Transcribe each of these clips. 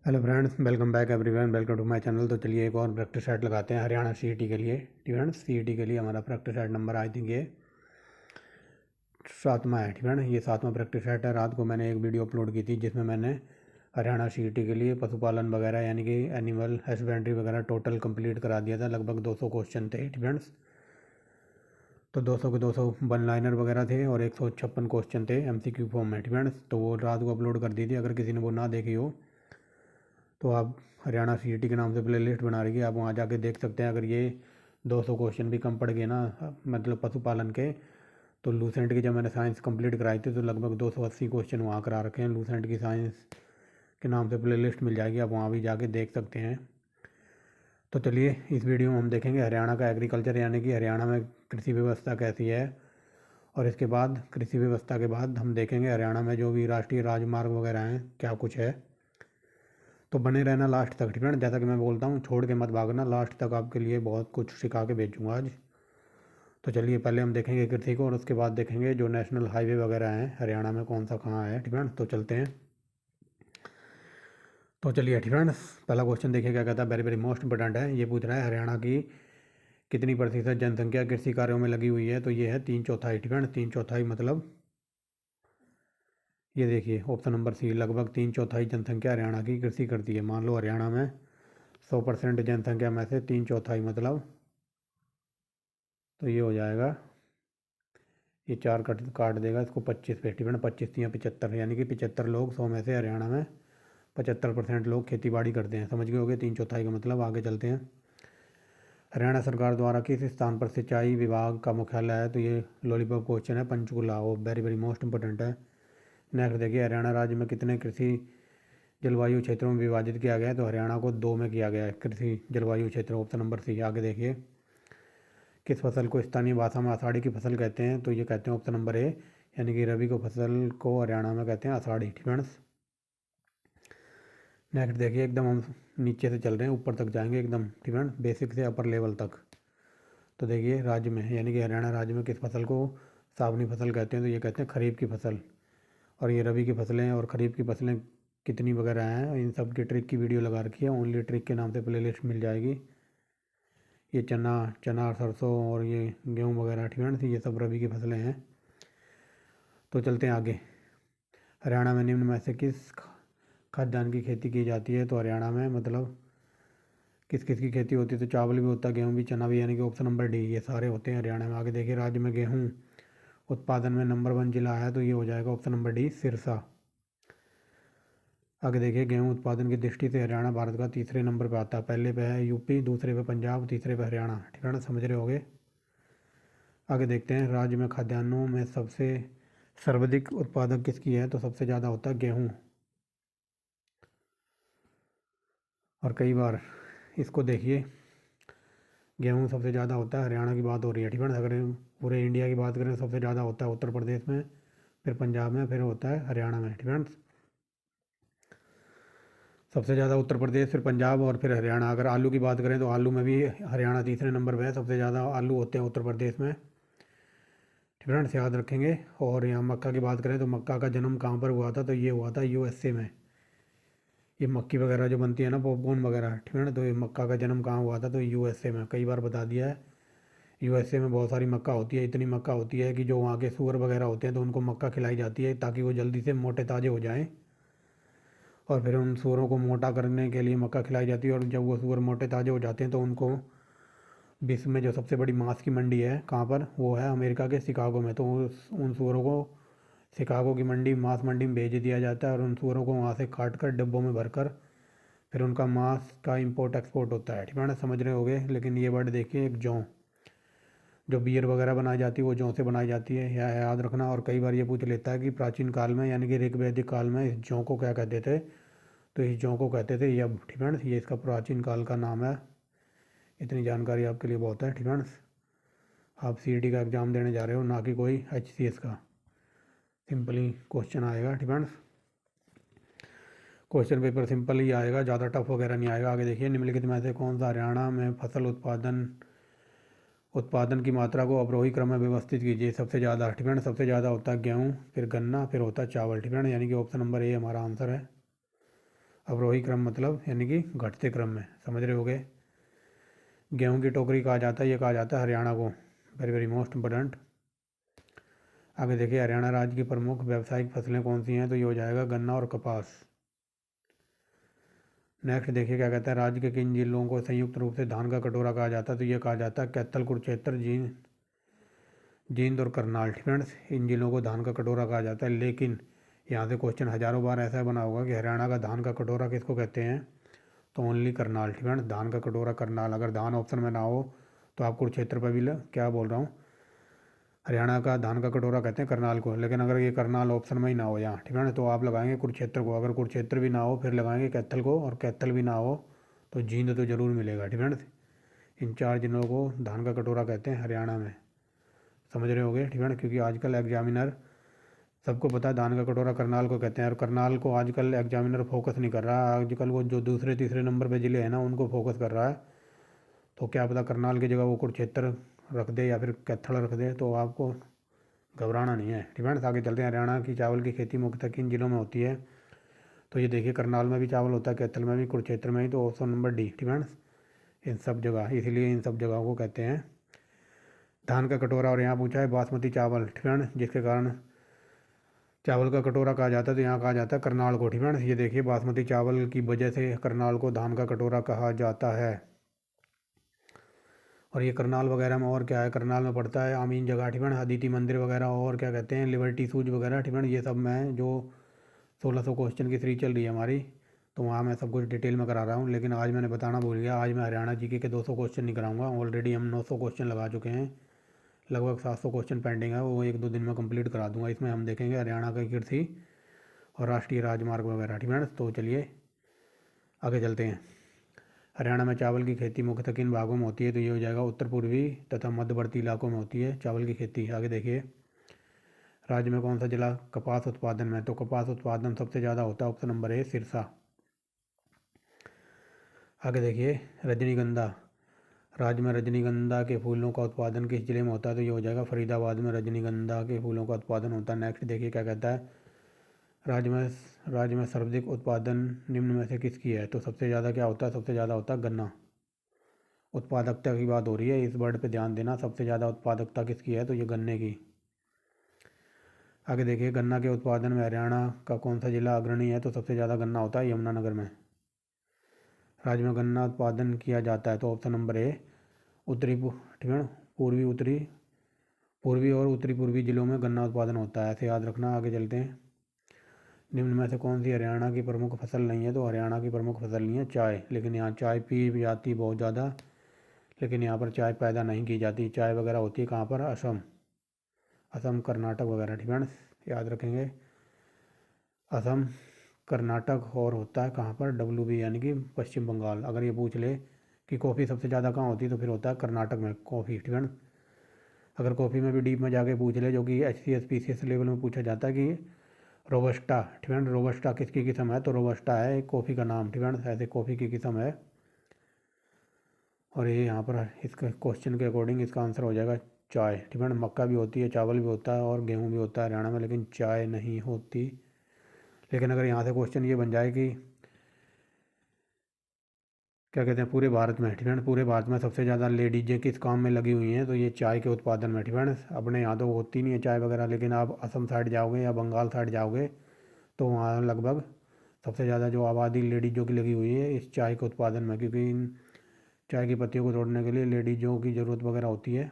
Hello friends, welcome back everyone, welcome to my channel. तो चलिए एक और प्रैक्टिस सेट लगाते हैं हरियाणा सीईटी के लिए। फ्रेंड्स, सीईटी के लिए हमारा practice set number I think ये 7वां है। फ्रेंड्स, ये 7वां प्रैक्टिस सेट है। रात को मैंने एक वीडियो अपलोड की थी जिसमें मैंने हरियाणा सीईटी के लिए पशुपालन वगैरह यानी कि एनिमल हस्बेंड्री वगैरह टोटल कंप्लीट करा दिया था। लगभग 200 क्वेश्चन थे फ्रेंड्स। तो 200 के 200 वन लाइनर वगैरह थे और 156 क्वेश्चन थे एमसीक्यू फॉर्म में फ्रेंड्स। तो वो रात को अपलोड कर दी थी। अगर किसी ने वो ना देखी हो तो आप हरियाणा सीईटी के नाम से प्ले लिस्ट बना रही है, आप वहाँ जाके देख सकते हैं। अगर ये 200 क्वेश्चन भी कम पड़ गए ना, मतलब पशुपालन के, तो लूसेंट की जब मैंने साइंस कंप्लीट कराई थी तो लगभग 280 क्वेश्चन वहाँ करा रखे हैं। लूसेंट की साइंस के नाम से प्ले लिस्ट मिल जाएगी, आप वहाँ भी जाके देख सकते हैं। तो चलिए इस वीडियो में हम देखेंगे हरियाणा का एग्रीकल्चर यानी कि हरियाणा में कृषि व्यवस्था कैसी है, और इसके बाद कृषि व्यवस्था के बाद हम देखेंगे हरियाणा में जो भी राष्ट्रीय राजमार्ग वगैरह हैं क्या कुछ है। तो बने रहना लास्ट तक फ्रेंड। जैसा कि मैं बोलता हूँ, छोड़ के मत भागना, लास्ट तक आपके लिए बहुत कुछ सिखा के भेजूँगा आज। तो चलिए पहले हम देखेंगे कृषि को और उसके बाद देखेंगे जो नेशनल हाईवे वगैरह हैं हरियाणा में कौन सा कहाँ है फ्रेंड। तो चलते हैं। तो चलिए फ्रेंड्स, पहला क्वेश्चन देखिए क्या कहता है। वेरी वेरी मोस्ट इंपॉर्टेंट है। ये पूछ रहा है हरियाणा की कितनी प्रतिशत जनसंख्या कृषि कार्यों में लगी हुई है। तो ये है 3/4 फ्रेंड। 3/4 मतलब ये देखिए ऑप्शन नंबर सी, लगभग 3/4 जनसंख्या हरियाणा की कृषि करती है। मान लो हरियाणा में 100% जनसंख्या में से 3/4 मतलब, तो ये हो जाएगा, ये 4 कट काट देगा इसको 25 पे फ्रेंड। 25 या 75 यानी कि 75 लोग 100 में से हरियाणा में 75% लोग खेती बाड़ी करते हैं। समझ गए होगे 3/4 का मतलब। आगे चलते हैं। हरियाणा सरकार द्वारा किस स्थान पर सिंचाई विभाग का मुख्यालय है। तो ये लॉलीपॉप क्वेश्चन है, पंचकुला। वो वेरी वेरी मोस्ट इंपॉर्टेंट है। नेक्स्ट देखिए, हरियाणा राज्य में कितने कृषि जलवायु क्षेत्रों में विभाजित किया गया है। तो हरियाणा को 2 में किया गया है कृषि जलवायु क्षेत्र, ऑप्शन नंबर सी। आगे देखिए, किस फसल को स्थानीय भाषा में आषाढ़ी की फसल कहते हैं। तो ये कहते हैं ऑप्शन नंबर ए, यानी कि रबी को फसल को हरियाणा में कहते हैं आषाढ़ी फ्रेंड्स। नेक्स्ट देखिए, एकदम हम नीचे से चल रहे हैं, ऊपर तक जाएंगे एकदम फ्रेंड, बेसिक से अपर लेवल तक। तो देखिए, राज्य में यानी कि हरियाणा राज्य में किस फसल को सावनी फसल कहते हैं। तो ये कहते हैं खरीफ की फसल। और ये रबी की फसलें और खरीफ की फसलें कितनी वगैरह हैं, इन सब की ट्रिक की वीडियो लगा रखी है। ओनली ट्रिक के नाम से प्लेलिस्ट मिल जाएगी। ये चना चना सरसों और ये गेहूँ वगैरह फ्रेंड्स, ये सब रबी की फसलें हैं। तो चलते हैं आगे। हरियाणा में निम्न में से किस खाद्यान्न की खेती की जाती है। तो हरियाणा में मतलब किस किस की खेती होती है। तो चावल भी होता है, गेहूँ भी, चना भी, यानी कि ऑप्शन नंबर डी, ये सारे होते हैं हरियाणा में। आगे देखिए, राज्य में गेहूँ उत्पादन में नंबर 1 जिला है। तो ये हो जाएगा ऑप्शन नंबर डी, सिरसा। आगे देखिए, गेहूं उत्पादन की दृष्टि से हरियाणा भारत का तीसरे नंबर पर आता है। पहले पे है यूपी, दूसरे पे पंजाब, तीसरे पे हरियाणा। ठीक है ना, समझ रहे होगे। आगे देखते हैं, राज्य में खाद्यान्नों में सबसे सर्वाधिक उत्पादक किसकी है। तो सबसे ज़्यादा होता है गेहूँ। और कई बार इसको देखिए, गेहूँ सबसे ज़्यादा होता है, हरियाणा की बात हो रही है। ठीक है ना, अगर पूरे इंडिया की बात करें सबसे ज़्यादा होता है उत्तर प्रदेश में, फिर पंजाब में, फिर होता है हरियाणा में। ठीक है ना, सबसे ज़्यादा उत्तर प्रदेश, फिर पंजाब और फिर हरियाणा। अगर आलू की बात करें तो आलू में भी हरियाणा तीसरे नंबर पे है। सबसे ज़्यादा आलू होते हैं उत्तर प्रदेश में। फ्रेंड्स याद रखेंगे। और यहाँ मक्का की बात करें तो मक्का का जन्म कहाँ पर हुआ था। तो ये हुआ था यूएसए में। ये मक्की वगैरह जो बनती है ना, पॉपकॉर्न वगैरह, ठीक है ना, तो ये मक्का का जन्म कहाँ हुआ था। तो यूएसए में, कई बार बता दिया है। यूएसए में बहुत सारी मक्का होती है, इतनी मक्का होती है कि जो वहाँ के सूअर वगैरह होते हैं तो उनको मक्का खिलाई जाती है ताकि वो जल्दी से मोटे ताज़े हो जाएँ। और फिर उन सूअरों को मोटा करने के लिए मक्का खिलाई जाती है। और जब वो सूअर मोटे ताज़े हो जाते हैं तो उनको विश्व में जो सबसे बड़ी मांस की मंडी है कहाँ पर, वो है अमेरिका के शिकागो में। तो उन सूअरों को शिकागो की मंडी, मांस मंडी में भेज दिया जाता है और उन सूअरों को वहाँ से काट कर डिब्बों में भरकर फिर उनका मांस का इंपोर्ट एक्सपोर्ट होता है। ठीक है ना, समझ रहे होगे। लेकिन ये वर्ड देखिए, एक जौ, जो बियर वगैरह बनाई जाती है वो जौ से बनाई जाती है, यह याद रखना। और कई बार ये पूछ लेता है कि प्राचीन काल में यानी कि ऋग वैदिक काल में इस जौ को क्या कहते थे। तो इस जौ को कहते थे यब। ठीक है ना, ये इसका प्राचीन काल का नाम है। इतनी जानकारी आपके लिए बहुत है। ठीक है ना, आप सीईटी का एग्ज़ाम देने जा रहे हो, ना कि कोई एचसीएस का। सिंपली क्वेश्चन आएगा। ठीक है ना, क्वेश्चन पेपर सिंपल ही आएगा, ज़्यादा टफ वगैरह नहीं आएगा। आगे देखिए, निम्नलिखित में से कौन सा हरियाणा में फसल उत्पादन उत्पादन की मात्रा को अवरोही क्रम में व्यवस्थित कीजिए। सबसे ज़्यादा, ठीक है ना, सबसे ज़्यादा होता है गेहूँ, फिर गन्ना, फिर होता है चावल। ठीक है ना, यानी कि ऑप्शन नंबर ए हमारा आंसर है। अवरोही क्रम मतलब यानी कि घटते क्रम में, समझ रहे होगे। गेहूं की टोकरी कहा जाता है, ये कहा जाता है हरियाणा को। Very very most important. आगे देखिए, हरियाणा राज्य की प्रमुख व्यावसायिक फसलें कौन सी हैं, तो ये हो जाएगा गन्ना और कपास। नेक्स्ट देखिए क्या कहता है, राज्य के किन जिलों को संयुक्त रूप से धान का कटोरा कहा जाता है, तो ये कहा जाता है कैथल, कुरुक्षेत्र, जींद और करनाल। फ्रेंड्स, इन जिलों को धान का कटोरा कहा जाता है। लेकिन यहाँ से क्वेश्चन हजारों बार ऐसा बना होगा कि हरियाणा का धान का कटोरा किसको कहते हैं, तो ओनली करनाल। फ्रेंड्स, धान का कटोरा करनाल। अगर धान ऑप्शन में ना हो तो आप कुरुक्षेत्र पर भी क्या बोल रहा हूँ, हरियाणा का धान का कटोरा कहते हैं करनाल को। लेकिन अगर ये करनाल ऑप्शन में ही ना हो यहाँ, ठीक है ना, तो आप लगाएंगे कुरुक्षेत्र को। अगर कुरुक्षेत्र भी ना हो फिर लगाएंगे कैथल को, और कैथल भी ना हो तो जींद तो ज़रूर मिलेगा। ठीक है ना, इन 4 जिलों को धान का कटोरा कहते हैं हरियाणा में, समझ रहे होगे। ठीक है ना, क्योंकि आजकल एग्जामिनर, सबको पता है धान का कटोरा करनाल को कहते हैं, और करनाल को आजकल एग्जामिनर फोकस नहीं कर रहा है। आजकल वो जो दूसरे तीसरे नंबर पे ज़िले हैं ना, उनको फोकस कर रहा है। तो क्या पता करनाल की जगह वो कुरुक्षेत्र रख दे या फिर कैथल रख दे, तो आपको घबराना नहीं है। ठीक है ना, आगे चलते हैं। हरियाणा की चावल की खेती मुख्यतः किन जिलों में होती है, तो ये देखिए करनाल में भी चावल होता है, कैथल में भी, कुरुक्षेत्र में भी, तो ऑप्शन नंबर डी। ठीक है ना, इन सब जगह, इसीलिए इन सब जगहों को कहते हैं धान का कटोरा। और यहाँ पूछा है बासमती चावल, ठीक है ना, जिसके कारण चावल का कटोरा कहा जाता है, तो यहाँ कहा जाता है करनाल को। ठीक है ना, ये देखिए बासमती चावल की वजह से करनाल को धान का कटोरा कहा जाता है। और ये करनाल वगैरह में और क्या है, करनाल में पड़ता है आमीन जगह, ठीक है ना, अदिति मंदिर वगैरह, और क्या कहते हैं लिबर्टी सूज वगैरह। ठीक है ना, ये सब मैं जो 1600 क्वेश्चन की सीरीज चल रही है हमारी, तो वहाँ मैं सब कुछ डिटेल में करा रहा हूँ। लेकिन आज मैंने बताना भूल गया, आज मैं हरियाणा जीके के 200 क्वेश्चन नहीं कराऊंगा। ऑलरेडी हम 900 क्वेश्चन लगा चुके हैं, लगभग 700 क्वेश्चन पेंडिंग है, वो 1-2 दिन में कंप्लीट करा दूंगा। इसमें हम देखेंगे हरियाणा की कृषि और राष्ट्रीय राजमार्ग वगैरह। ठीक है ना, तो चलिए आगे चलते हैं। हरियाणा में चावल की खेती मुख्यतः किन भागों में होती है, तो ये हो जाएगा उत्तर पूर्वी तथा मध्यवर्ती इलाकों में होती है चावल की खेती। आगे देखिए, राज्य में कौन सा जिला कपास उत्पादन में, तो कपास उत्पादन सबसे ज़्यादा होता है, ऑप्शन नंबर ए सिरसा। आगे देखिए, रजनीगंधा, राज्य में रजनीगंधा के फूलों का उत्पादन किस जिले में होता है, तो ये हो जाएगा फरीदाबाद में रजनीगंधा के फूलों का उत्पादन होता है। नेक्स्ट देखिए क्या कहता है, राज्य में राज्य में सर्वाधिक उत्पादन निम्न में से किसकी है, तो सबसे ज़्यादा क्या होता है, सबसे ज़्यादा होता है गन्ना। उत्पादकता की बात हो रही है, इस वर्ड पे ध्यान देना, सबसे ज़्यादा उत्पादकता किसकी है, तो ये गन्ने की। आगे देखिए, गन्ना के उत्पादन में हरियाणा का कौन सा जिला अग्रणी है, तो सबसे ज़्यादा गन्ना होता है यमुनानगर में। राज्य में गन्ना उत्पादन किया जाता है, तो ऑप्शन नंबर ए ठीक है ना, पूर्वी और उत्तरी पूर्वी जिलों में गन्ना उत्पादन होता है, ऐसे याद रखना। आगे चलते हैं। निम्न में से कौन सी हरियाणा की प्रमुख फसल नहीं है, तो हरियाणा की प्रमुख फसल नहीं है चाय। लेकिन यहाँ चाय पी जाती बहुत ज़्यादा, लेकिन यहाँ पर चाय पैदा नहीं की जाती। चाय वगैरह होती है कहाँ पर, असम कर्नाटक वगैरह। ठीक है ना, याद रखेंगे, असम कर्नाटक, और होता है कहाँ पर, WB यानी कि पश्चिम बंगाल। अगर ये पूछ ले कि कॉफ़ी सबसे ज़्यादा कहाँ होती है, तो फिर होता है कर्नाटक में कॉफ़ी। ठीक है ना, अगर कॉफ़ी में भी डीप में जाके पूछ ले, जो कि HCS PCS लेवल में पूछा जाता है कि रोबस्टा, ठीक है ना, रोबस्टा किसकी किस्म है, तो रोबस्टा है एक कॉफ़ी का नाम। ठीक है ना, ऐसे कॉफ़ी की किस्म है। और ये यहाँ पर इसका क्वेश्चन के अकॉर्डिंग इसका आंसर हो जाएगा चाय। ठीक है ना, मक्का भी होती है, चावल भी होता है और गेहूँ भी होता है हरियाणा में, लेकिन चाय नहीं होती। लेकिन अगर यहाँ से क्वेश्चन ये बन जाए कि क्या कहते हैं पूरे भारत में, ठीक है ना, पूरे भारत में सबसे ज़्यादा लेडीजें किस काम में लगी हुई हैं, तो ये चाय के उत्पादन में। ठीक है ना, अपने यहाँ तो होती नहीं है चाय वगैरह, लेकिन आप असम साइड जाओगे या बंगाल साइड जाओगे तो वहाँ लगभग सबसे ज़्यादा जो आबादी लेडीज़ों की लगी हुई है इस चाय के उत्पादन में, क्योंकि इन चाय की पत्तियों को तोड़ने के लिए लेडीज़ों की ज़रूरत वगैरह होती है।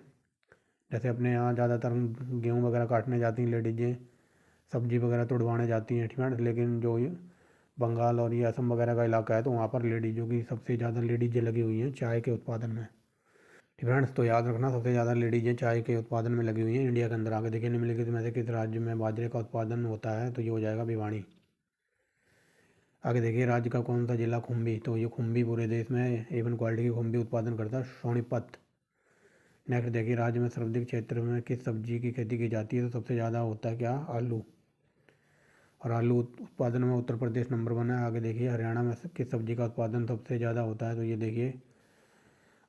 जैसे अपने यहाँ ज़्यादातर गेहूँ वगैरह काटने जाती हैं लेडीजें, सब्जी वगैरह तुड़वाने जाती हैं। ठीक है ना, लेकिन जो ये बंगाल और ये असम वगैरह का इलाका है, तो वहाँ पर लेडीज़ों की सबसे ज़्यादा लेडीजें लगी हुई हैं चाय के उत्पादन में। फ्रेंड्स, तो याद रखना, सबसे ज़्यादा लेडीजें चाय के उत्पादन में लगी हुई हैं इंडिया के अंदर। आगे देखिए, निम्नलिखित में से किस राज्य में बाजरे का उत्पादन होता है, तो ये हो जाएगा भिवाड़ी। आगे देखिए, राज्य का कौन सा जिला खुम्बी, तो ये खुम्बी पूरे देश में A1 क्वालिटी की खुम्बी उत्पादन करता है, सोनीपत। नेक्स्ट देखिए, राज्य में सर्वाधिक क्षेत्र में किस सब्जी की खेती की जाती है, तो सबसे ज़्यादा होता है क्या, आलू। और आलू उत्पादन में उत्तर प्रदेश नंबर 1 है। आगे देखिए, हरियाणा में किस सब्जी का उत्पादन सबसे ज़्यादा होता है, तो ये देखिए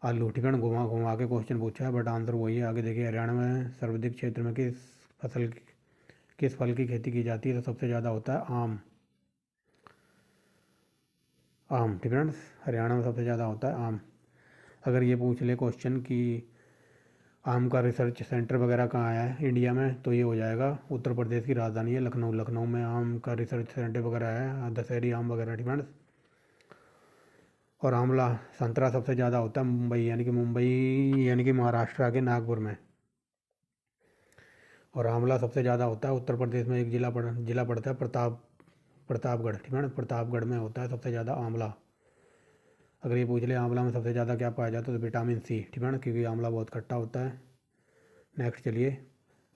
आलू। ठीक है ना, घुमा घुमा के क्वेश्चन पूछा है, बट आंसर वही है। आगे देखिए, हरियाणा में सर्वाधिक क्षेत्र में किस फल की खेती की जाती है, तो सबसे ज़्यादा होता है आम। आम। ठीक है फ्रेंड्स, हरियाणा में सबसे ज़्यादा होता है आम। अगर ये पूछ ले क्वेश्चन कि आम का रिसर्च सेंटर वगैरह कहाँ है इंडिया में, तो ये हो जाएगा उत्तर प्रदेश की राजधानी है लखनऊ। लखनऊ में आम का रिसर्च सेंटर वगैरह है, दशहरी आम वगैरह। ठीक है फ्रेंड्स, और आंवला संतरा सबसे ज़्यादा होता है मुंबई यानी कि महाराष्ट्र के नागपुर में। और आंवला सबसे ज़्यादा होता है उत्तर प्रदेश में, एक जिला पड़ता है प्रतापगढ़। ठीक है, प्रतापगढ़ में होता है सबसे ज़्यादा आंवला। अगर ये पूछ ले आंवला में सबसे ज़्यादा क्या पाया जाता है, तो विटामिन सी। ठीक है ना, क्योंकि आंवला बहुत खट्टा होता है। नेक्स्ट चलिए,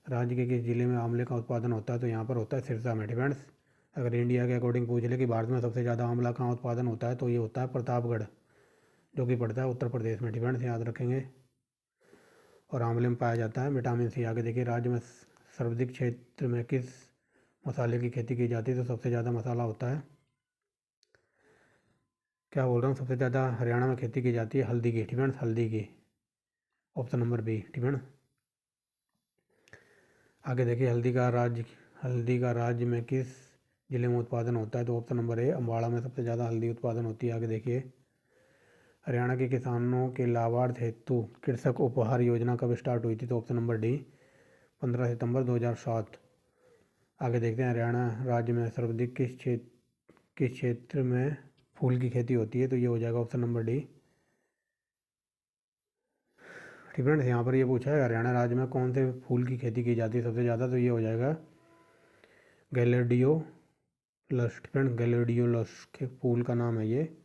राज्य के किस जिले में आंवले का उत्पादन होता है, तो यहाँ पर होता है सिरसा में। फ्रेंड्स, अगर इंडिया के अकॉर्डिंग पूछ ले कि भारत में सबसे ज़्यादा आंवला कहाँ उत्पादन होता है, तो ये होता है प्रतापगढ़, जो कि पड़ता है उत्तर प्रदेश में। फ्रेंड्स, याद रखेंगे। और आंवले में पाया जाता है विटामिन सी। आगे देखिए, राज्य में सर्वाधिक क्षेत्र में किस मसाले की खेती की जाती है, तो सबसे ज़्यादा मसाला होता है, क्या बोल रहा हूँ, सबसे ज़्यादा हरियाणा में खेती की जाती है हल्दी की। ठीक है, हल्दी की, ऑप्शन नंबर बी। ठीक है ना। आगे देखिए, हल्दी का राज्य में किस जिले में उत्पादन होता है, तो ऑप्शन नंबर ए, अम्बाड़ा में सबसे ज़्यादा हल्दी उत्पादन होती है। आगे देखिए, हरियाणा के किसानों के लाभार्थ हेतु कृषक उपहार योजना कब स्टार्ट हुई थी, तो ऑप्शन नंबर डी, 15 सितंबर 2007। आगे देखते हैं, हरियाणा राज्य में सर्वाधिक किस क्षेत्र में फूल की खेती होती है, तो ये हो जाएगा ऑप्शन नंबर डी। ठीक है फ्रेंड्स, यहाँ पर ये पूछा है हरियाणा राज्य में कौन से फूल की खेती की जाती है सबसे ज़्यादा, तो ये हो जाएगा गैलेडियोलस। फ्रेंड्स, गैलेडियोलस के फूल का नाम है ये।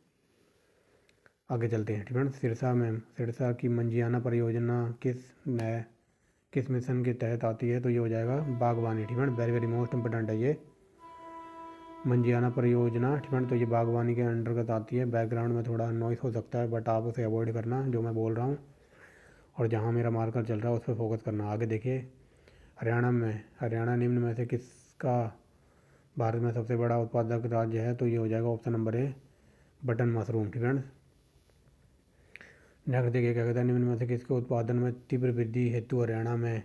आगे चलते हैं। फ्रेंड्स, सिरसा की मंजियाना परियोजना किस मिशन के तहत आती है, तो ये हो जाएगा बागवानी। ठीक है, वेरी वेरी मोस्ट इंपोर्टेंट है ये मंजियाना परियोजना। ठीक है, तो ये बागवानी के अंतर्गत आती है। बैकग्राउंड में थोड़ा नॉइस हो सकता है, बट आप उसे अवॉइड करना जो मैं बोल रहा हूँ, और जहाँ मेरा मार्कर चल रहा है उस पर फोकस करना। आगे देखिए, हरियाणा निम्न में से किसका भारत में सबसे बड़ा उत्पादक राज्य है, तो ये हो जाएगा option number A, button mushroom. ठीक है, नेक्स्ट देखिए, क्या कहता है, निम्न में से किसके उत्पादन में तीव्र वृद्धि हेतु हरियाणा में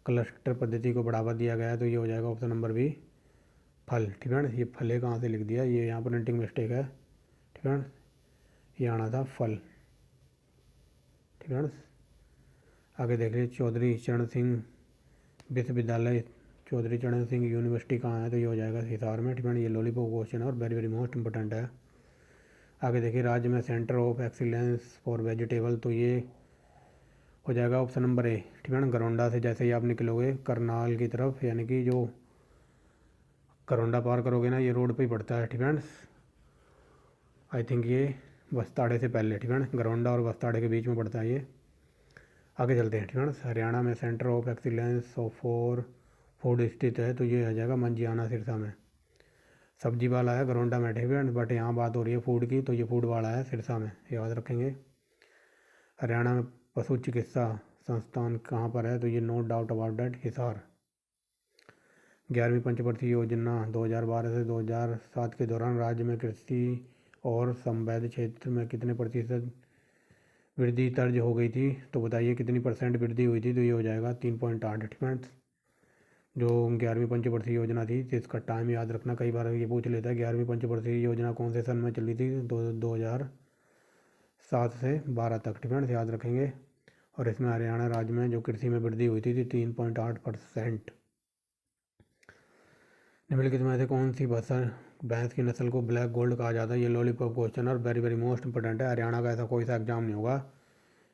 क्लस्टर पद्धति को बढ़ावा दिया गया है, तो ये हो जाएगा ऑप्शन नंबर बी, फल। ठीक है, ये फले कहाँ से लिख दिया, ये यहाँ पर प्रिंटिंग मिस्टेक है। ठीक है, ये आना था फल। ठीक है, आगे देख लीजिए, चौधरी चरण सिंह विश्वविद्यालय, चौधरी चरण सिंह यूनिवर्सिटी कहाँ है, तो ये हो जाएगा हिसार में। ठीक है, ये लॉलीपॉप क्वेश्चन है और वेरी वेरी मोस्ट इंपोर्टेंट है। आगे देखिए, राज्य में centre of excellence for vegetable, तो ये हो जाएगा ऑप्शन नंबर ए। ठीक है ना, गरौंडा से जैसे ही आप निकलोगे करनाल की तरफ, यानी कि जो करौंडा पार करोगे ना, ये रोड पे ही पड़ता है। ठीक है, आई थिंक ये बस्ताड़े से पहले। ठीक है, गरौंडा और बस्ताड़े के बीच में पड़ता है ये। आगे चलते हैं। ठीक है, हरियाणा में centre of excellence for food स्थित है, तो ये आ जाएगा मंजियाना सिरसा में। सब्जी वाला है गरौंडा में। ठीक है, बट यहाँ बात हो रही है फूड की, तो ये फूड वाला है सिरसा में, याद रखेंगे। हरियाणा में पशु चिकित्सा संस्थान कहाँ पर है, तो ये no doubt about that Hisar. 11वीं पंचवर्षीय योजना 2012 से 2007 के दौरान राज्य में कृषि और संबद्ध क्षेत्र में कितने प्रतिशत वृद्धि दर्ज हो गई थी, तो बताइए कितनी परसेंट वृद्धि हुई थी, तो ये हो जाएगा 3.8। जो 11वीं पंचवर्षीय योजना थी, तो इसका टाइम याद रखना, कई बार ये पूछ लेता है 11वीं पंचवर्षीय योजना कौन से सन में चली थी, 2007 से 12 तक। ठीक है, याद रखेंगे। और इसमें हरियाणा राज्य में जो कृषि में वृद्धि हुई थी 3.8%। निम्नलिखित में से कौन सी भैंस की नस्ल को ब्लैक गोल्ड कहा जाता है, ये लॉलीपॉप क्वेश्चन और वेरी वेरी मोस्ट इंपोर्टेंट है। हरियाणा का ऐसा कोई सा एग्जाम नहीं होगा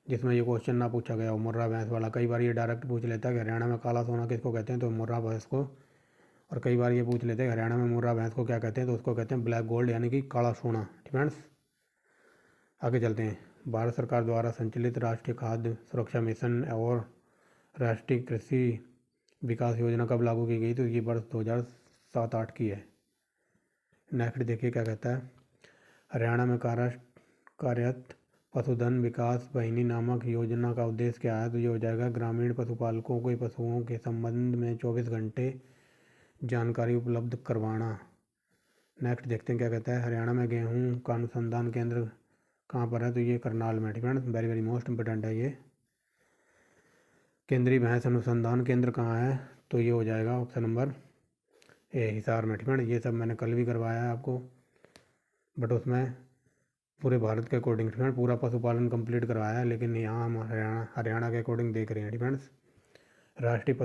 जिसमें ये क्वेश्चन ना पूछा गया हो। मुर्रा भैंस वाला कई बार ये डायरेक्ट पूछ लेता है कि हरियाणा में काला सोना किसको कहते हैं, तो मुर्रा भैंस को। और कई बार ये पूछ लेते हैं हरियाणा में मुर्रा भैंस को क्या कहते हैं, तो उसको कहते हैं ब्लैक गोल्ड, यानी कि काला सोना। ठीक है, आगे चलते हैं। भारत सरकार द्वारा संचालित राष्ट्रीय खाद्य सुरक्षा मिशन और राष्ट्रीय कृषि विकास योजना कब लागू की गई, तो ये वर्ष 2007-8 की है। नेक्स्ट देखिए, क्या कहता है, हरियाणा में कार्यरत पशुधन विकास वाहिनी नामक योजना का उद्देश्य क्या है, तो ये हो जाएगा ग्रामीण पशुपालकों को पशुओं के संबंध में 24 घंटे जानकारी उपलब्ध करवाना। नेक्स्ट देखते हैं, क्या कहता है, हरियाणा में गेहूं का अनुसंधान केंद्र कहाँ पर है, तो ये करनाल में। ठीक है, वेरी वेरी मोस्ट इंपोर्टेंट है ये। केंद्रीय भैंस अनुसंधान केंद्र कहाँ है, तो ये हो जाएगा ऑप्शन नंबर ए, हिसार में। ठीक है, ये सब मैंने कल भी करवाया है आपको, बट उसमें पूरे भारत के अकॉर्डिंग फ्रेंड पूरा पशुपालन कंप्लीट करवाया है, लेकिन यहाँ हम हरियाणा के अकॉर्डिंग देख रहे हैं फ्रेंड्स। राष्ट्रीय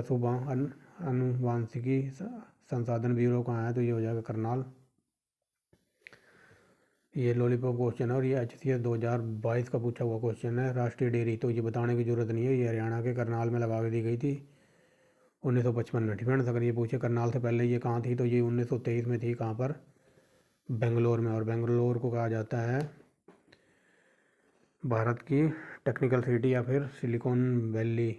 अनुवांशिकी संसाधन ब्यूरो कहाँ है, तो ये हो जाएगा करनाल। ये लॉलीपॉप क्वेश्चन है और ये HCS 2022 का पूछा हुआ क्वेश्चन है। राष्ट्रीय डेयरी, तो ये बताने की ज़रूरत नहीं है, ये हरियाणा के करनाल में लगा के दी गई थी 1955 में फ्रेंड्स। अगर ये पूछे करनाल से पहले ये कहाँ थी, तो ये 1923 में थी, कहाँ पर, बेंगलोर में। और बेंगलोर को कहा जाता है भारत की टेक्निकल सिटी या फिर सिलिकॉन वैली।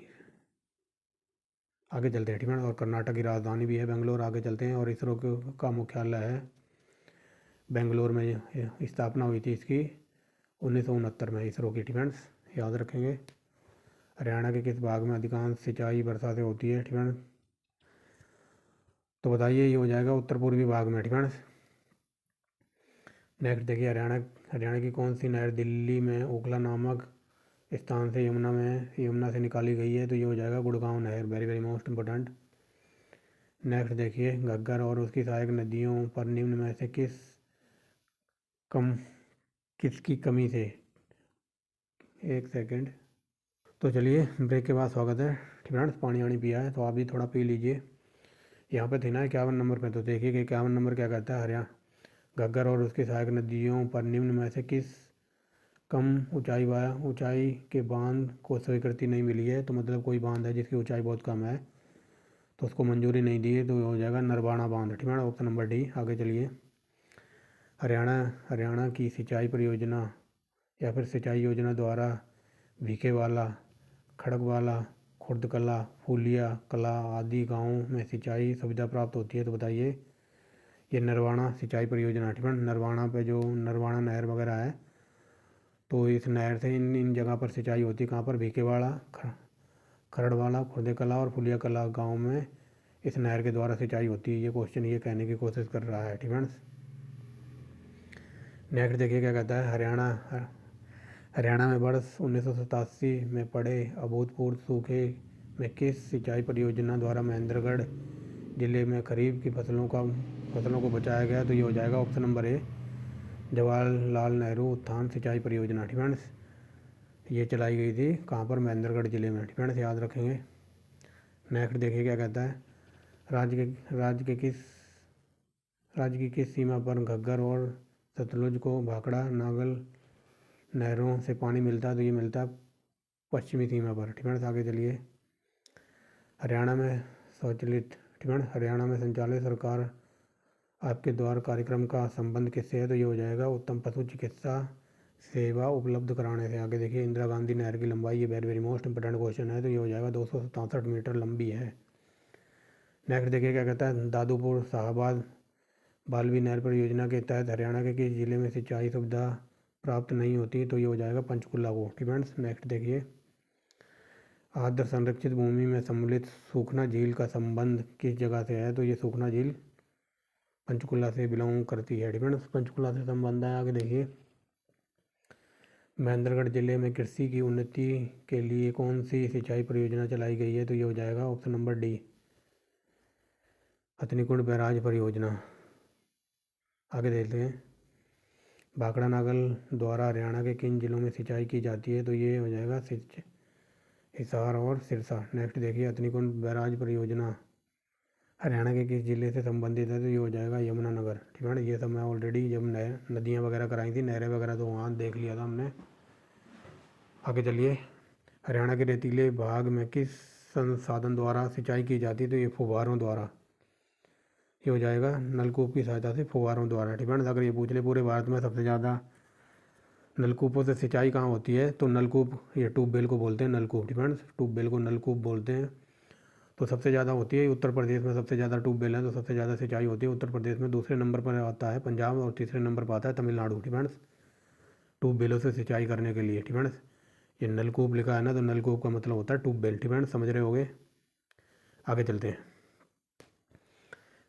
आगे चलते हैं फ्रेंड्स। और कर्नाटक की राजधानी भी है बेंगलोर। आगे चलते हैं। और इसरो का मुख्यालय है बेंगलोर में, स्थापना हुई थी इसकी 1969 में इसरो की फ्रेंड्स, याद रखेंगे। हरियाणा के किस भाग में अधिकांश सिंचाई वर्षा से होती है फ्रेंड्स, तो बताइए, ये हो जाएगा उत्तर पूर्वी भाग में फ्रेंड्स। नेक्स्ट देखिए, हरियाणा की कौन सी नहर दिल्ली में ओखला नामक स्थान से यमुना से निकाली गई है, तो ये हो जाएगा गुड़गांव नहर, very very most important. Next देखिए, घग्गर और उसकी सहायक नदियों पर निम्न में से किसकी कमी से, एक सेकंड। तो चलिए, ब्रेक के बाद स्वागत है फ्रेंड्स। पानी वानी पिया है तो आप भी थोड़ा पी लीजिए। यहाँ पे थे ना 51 नंबर पे, तो देखिए कि 51 नंबर क्या कहता है। हरियाणा घग्गर और उसकी सहायक नदियों पर निम्न में से किस कम ऊंचाई के बांध को स्वीकृति नहीं मिली है, तो मतलब कोई बांध है जिसकी ऊंचाई बहुत कम है तो उसको मंजूरी नहीं दी है, तो हो जाएगा नरवाना बांध, ठीक है, ऑप्शन नंबर डी। आगे चलिए, हरियाणा की सिंचाई परियोजना या फिर सिंचाई योजना द्वारा भीखेवाला, खड़गवाला, खुर्दकला, फूलिया कला आदि गाँवों में सिंचाई सुविधा प्राप्त होती है, तो बताइए। ये नरवाना सिंचाई परियोजना, ठीक है, नरवाना पे जो नरवाना नहर वगैरह है, तो इस नहर से इन जगह पर सिंचाई होती है। कहाँ पर, भीखेवाड़ा, खरड़वाला, खुर्देकला और फुलिया कला गाँव में इस नहर के द्वारा सिंचाई होती है। ये क्वेश्चन ये कहने की कोशिश कर रहा है, ठीक है। नेक्स्ट देखिए क्या कहता है। हरियाणा में वर्ष 1987 में पड़े अभूतपूर्व सूखे में किस सिंचाई परियोजना द्वारा महेंद्रगढ़ जिले में खरीफ की फसलों को बचाया गया, तो ये हो जाएगा option number A, Jawaharlal Nehru उत्थान सिंचाई परियोजना, ठीक है। ये चलाई गई थी कहाँ पर, महेंद्रगढ़ जिले में, ठीक है, याद रखेंगे। नेक्स्ट देखिए क्या कहता है। राज्य की किस सीमा पर घग्गर और सतलुज को भाखड़ा नागल नहरों से पानी मिलता है, तो ये मिलता है पश्चिमी सीमा पर, ठीक है। आगे चलिए, हरियाणा में स्वचालित, ठीक है, हरियाणा में संचालित सरकार आपके द्वार कार्यक्रम का संबंध किससे है, तो ये हो जाएगा उत्तम पशु चिकित्सा सेवा उपलब्ध कराने से। आगे देखिए, इंदिरा गांधी नहर की लंबाई, ये very very most important question है, तो ये हो जाएगा 267 मीटर लंबी है। नेक्स्ट देखिए क्या कहता है। दादूपुर साहबाद बालवी नहर परियोजना के तहत हरियाणा के किस जिले में सिंचाई सुविधा प्राप्त नहीं होती, तो ये हो जाएगा पंचकुला को, ठीक है। नेक्स्ट देखिए, आर्द्र संरक्षित भूमि में सम्मिलित सूखना झील का संबंध किस जगह से है, तो ये सूखना झील पंचकुला से बिलोंग करती है, ठीक है, पंचकुला से संबंध है। आगे देखिए, महेंद्रगढ़ जिले में कृषि की उन्नति के लिए कौन सी सिंचाई परियोजना चलाई गई है, तो ये हो जाएगा option number D, Hathnikund barrage परियोजना। आगे देखते हैं, भाखड़ा नागल द्वारा हरियाणा के किन जिलों में सिंचाई की जाती है, तो ये हो जाएगा हिसार और सिरसा। नेक्स्ट देखिए, हथनीकुंड बैराज परियोजना हरियाणा के किस जिले से संबंधित है, तो ये हो जाएगा यमुनानगर, ठीक है। ये सब मैं ऑलरेडी जब नदियाँ वगैरह कराई थी, नहरें वगैरह, तो वहाँ देख लिया था हमने। आगे चलिए, हरियाणा के रेतीले भाग में किस संसाधन द्वारा सिंचाई की जाती है, तो ये फुव्वारों द्वारा। ये हो जाएगा नलकूप की सहायता से, फुव्वारों द्वारा, ठीक है। अगर ये पूछ ले पूरे भारत में सबसे ज़्यादा नलकूपों से सिंचाई कहाँ होती है, तो नलकूप, ये ट्यूबवेल को बोलते हैं नलकूप, ठीक है, ट्यूबवेल को नलकूप बोलते हैं। तो सबसे ज़्यादा होती है उत्तर प्रदेश में, सबसे ज़्यादा ट्यूबवेल है, तो सबसे ज़्यादा सिंचाई होती है उत्तर प्रदेश में। दूसरे नंबर पर आता है पंजाब और तीसरे नंबर पर आता है तमिलनाडु, ठीक है, ट्यूबवेलों से सिंचाई करने के लिए, ठीक है। ये नलकूप लिखा है ना, तो नलकूप का मतलब होता है ट्यूबवेल, ठीक है, समझ रहे होगे। आगे चलते हैं,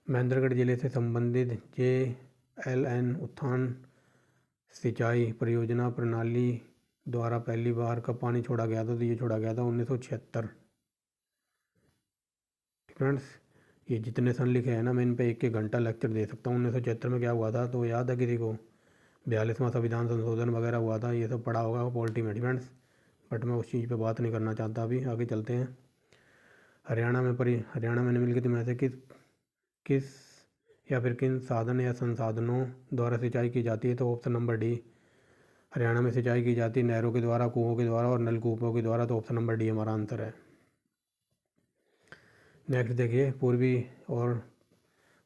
महेंद्रगढ़ जिले से संबंधित JLN उत्थान सिंचाई परियोजना प्रणाली द्वारा पहली बार कब पानी छोड़ा गया था, तो ये छोड़ा गया था 1976, फ्रेंड्स। ये जितने सन लिखे हैं ना, मैं इन पे एक घंटा लेक्चर दे सकता हूँ। 1976 में क्या हुआ था, तो याद है किसी को, 42वां संविधान संशोधन वगैरह हुआ था, ये सब पढ़ा होगा पॉलिटी में डिफेंस, बट मैं उस चीज़ पे बात नहीं करना चाहता अभी। आगे चलते हैं। हरियाणा में निम्नलिखित में से किस या फिर किन साधन या संसाधनों द्वारा सिंचाई की जाती है? तो ऑप्शन नंबर डी, हरियाणा में सिंचाई की जाती है नहरों के द्वारा, कुओं के द्वारा और नलकूपों के द्वारा। तो ऑप्शन नंबर डी हमारा आंसर है। नेक्स्ट देखिए,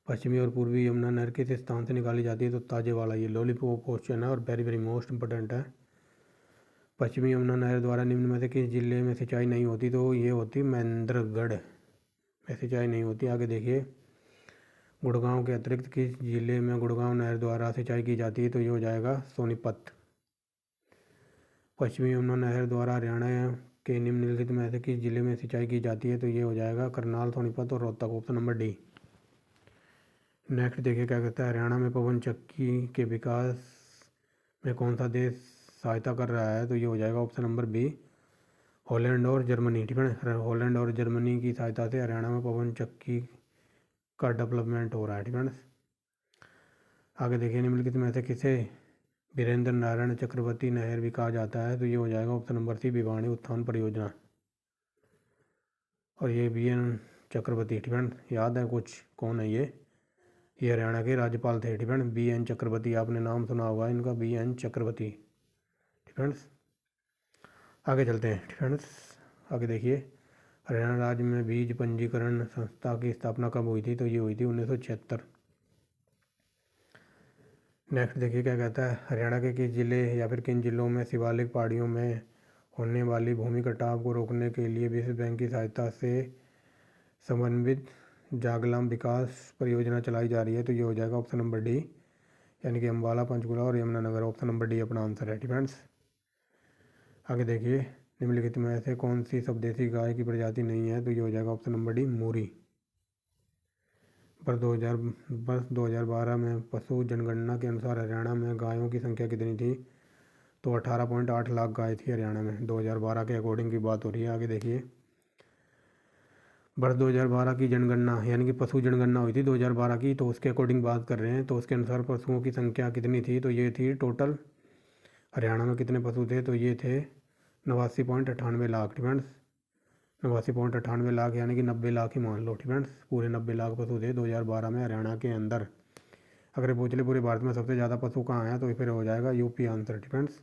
पश्चिमी और पूर्वी यमुना नहर किस स्थान से निकाली जाती है? तो ताजेवाला। ये लॉलीपॉप क्वेश्चन है और वेरी वेरी मोस्ट इंपॉर्टेंट है। पश्चिमी यमुना नहर द्वारा निम्न में से किस जिले में सिंचाई नहीं होती? तो ये होती महेंद्रगढ़ में सिंचाई नहीं होती। आगे देखिए, गुड़गांव के अतिरिक्त किस जिले में गुड़गांव नहर द्वारा सिंचाई की जाती है? तो ये हो जाएगा सोनीपत। पश्चिमी यमुना नहर द्वारा हरियाणा के निम्नलिखित में से किस जिले में सिंचाई की जाती है? तो ये हो जाएगा करनाल, सोनीपत और Rohtak. Option number D. Next देखिए क्या कहता है, हरियाणा में पवन चक्की के विकास में कौन सा देश सहायता कर रहा है? तो ये हो जाएगा ऑप्शन नंबर बी, हॉलैंड और जर्मनी। ठीक है, हॉलैंड और जर्मनी की सहायता से हरियाणा में पवन चक्की का डेवलपमेंट हो रहा है। ठीक है, आगे देखिए, निम्नलिखित में से किसे वीरेंद्र नारायण चक्रवर्ती नहर भी कहा जाता है? तो ये हो जाएगा ऑप्शन नंबर सी, भिवानी उत्थान परियोजना। और ये बी एन चक्रवर्ती, ठीक है, याद है कुछ कौन है ये हरियाणा के राज्यपाल थे। ठीक है, बी एन चक्रवर्ती, आपने नाम सुना होगा इनका, बी एन चक्रवर्ती। ठीक है, आगे चलते हैं। ठीक है, आगे देखिए, हरियाणा राज्य में बीज पंजीकरण संस्था की स्थापना कब हुई थी? तो ये हुई थी 1976। नेक्स्ट देखिए क्या कहता है, हरियाणा के किस जिले या फिर किन जिलों में शिवालिक पहाड़ियों में होने वाली भूमि कटाव को रोकने के लिए विश्व बैंक की सहायता से समन्वित जागलाम विकास परियोजना चलाई जा रही है? तो ये हो जाएगा ऑप्शन नंबर डी, यानी कि अम्बाला, पंचकुला और यमुनानगर। ऑप्शन नंबर डी अपना आंसर है। डिफेंस। आगे देखिए, निम्नलिखित में से कौन सी स्वदेशी गाय की प्रजाति नहीं है? तो ये हो जाएगा ऑप्शन नंबर डी, मूरी। वर्ष 2012 में पशु जनगणना के अनुसार हरियाणा में गायों की संख्या कितनी थी? तो 18.8 लाख गाय थी हरियाणा में, 2012 के अकॉर्डिंग की बात हो रही है। आगे देखिए, वर्ष 2012 की जनगणना यानी कि पशु जनगणना हुई थी 2012 की, तो उसके अकॉर्डिंग बात कर रहे हैं। तो उसके अनुसार पशुओं की संख्या कितनी थी? तो ये थी टोटल हरियाणा में कितने पशु थे? तो ये थे 89.98 लाख। डिफेंस, 89.98 लाख यानी कि 90 लाख ही मान लो। डिफेंस, पूरे 90 लाख पशु थे 2012 में हरियाणा के अंदर। अगर पूछ ले पूरे भारत में सबसे ज़्यादा पशु कहाँ हैं, तो फिर हो जाएगा यूपी आंसर। डिफेंस,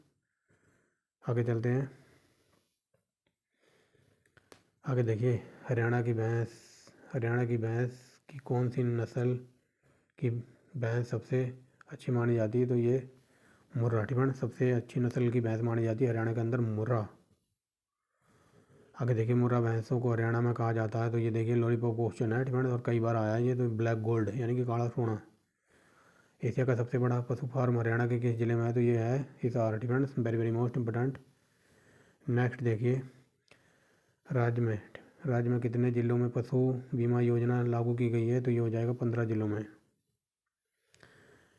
आगे चलते हैं। आगे देखिए, हरियाणा की भैंस की कौन सी नस्ल की भैंस सबसे अच्छी मानी जाती है? तो ये मुर्रा। डिफेंस, सबसे अच्छी नस्ल की भैंस मानी जाती है हरियाणा के अंदर मुर्रा। आगे देखिए, मुर्रा भैंसों को हरियाणा में कहा जाता है? तो ये देखिए लॉलीपॉप क्वेश्चन है। डिफेंस, और कई बार आया है ये। तो ब्लैक गोल्ड यानी कि काला सोना। एशिया का सबसे बड़ा पशु फार्म हरियाणा के किस जिले में है? तो ये है Hisar. Defence, very very most important. Next देखिए, राज्य में कितने जिलों में पशु बीमा योजना लागू की गई है? तो ये हो जाएगा 15 जिलों में।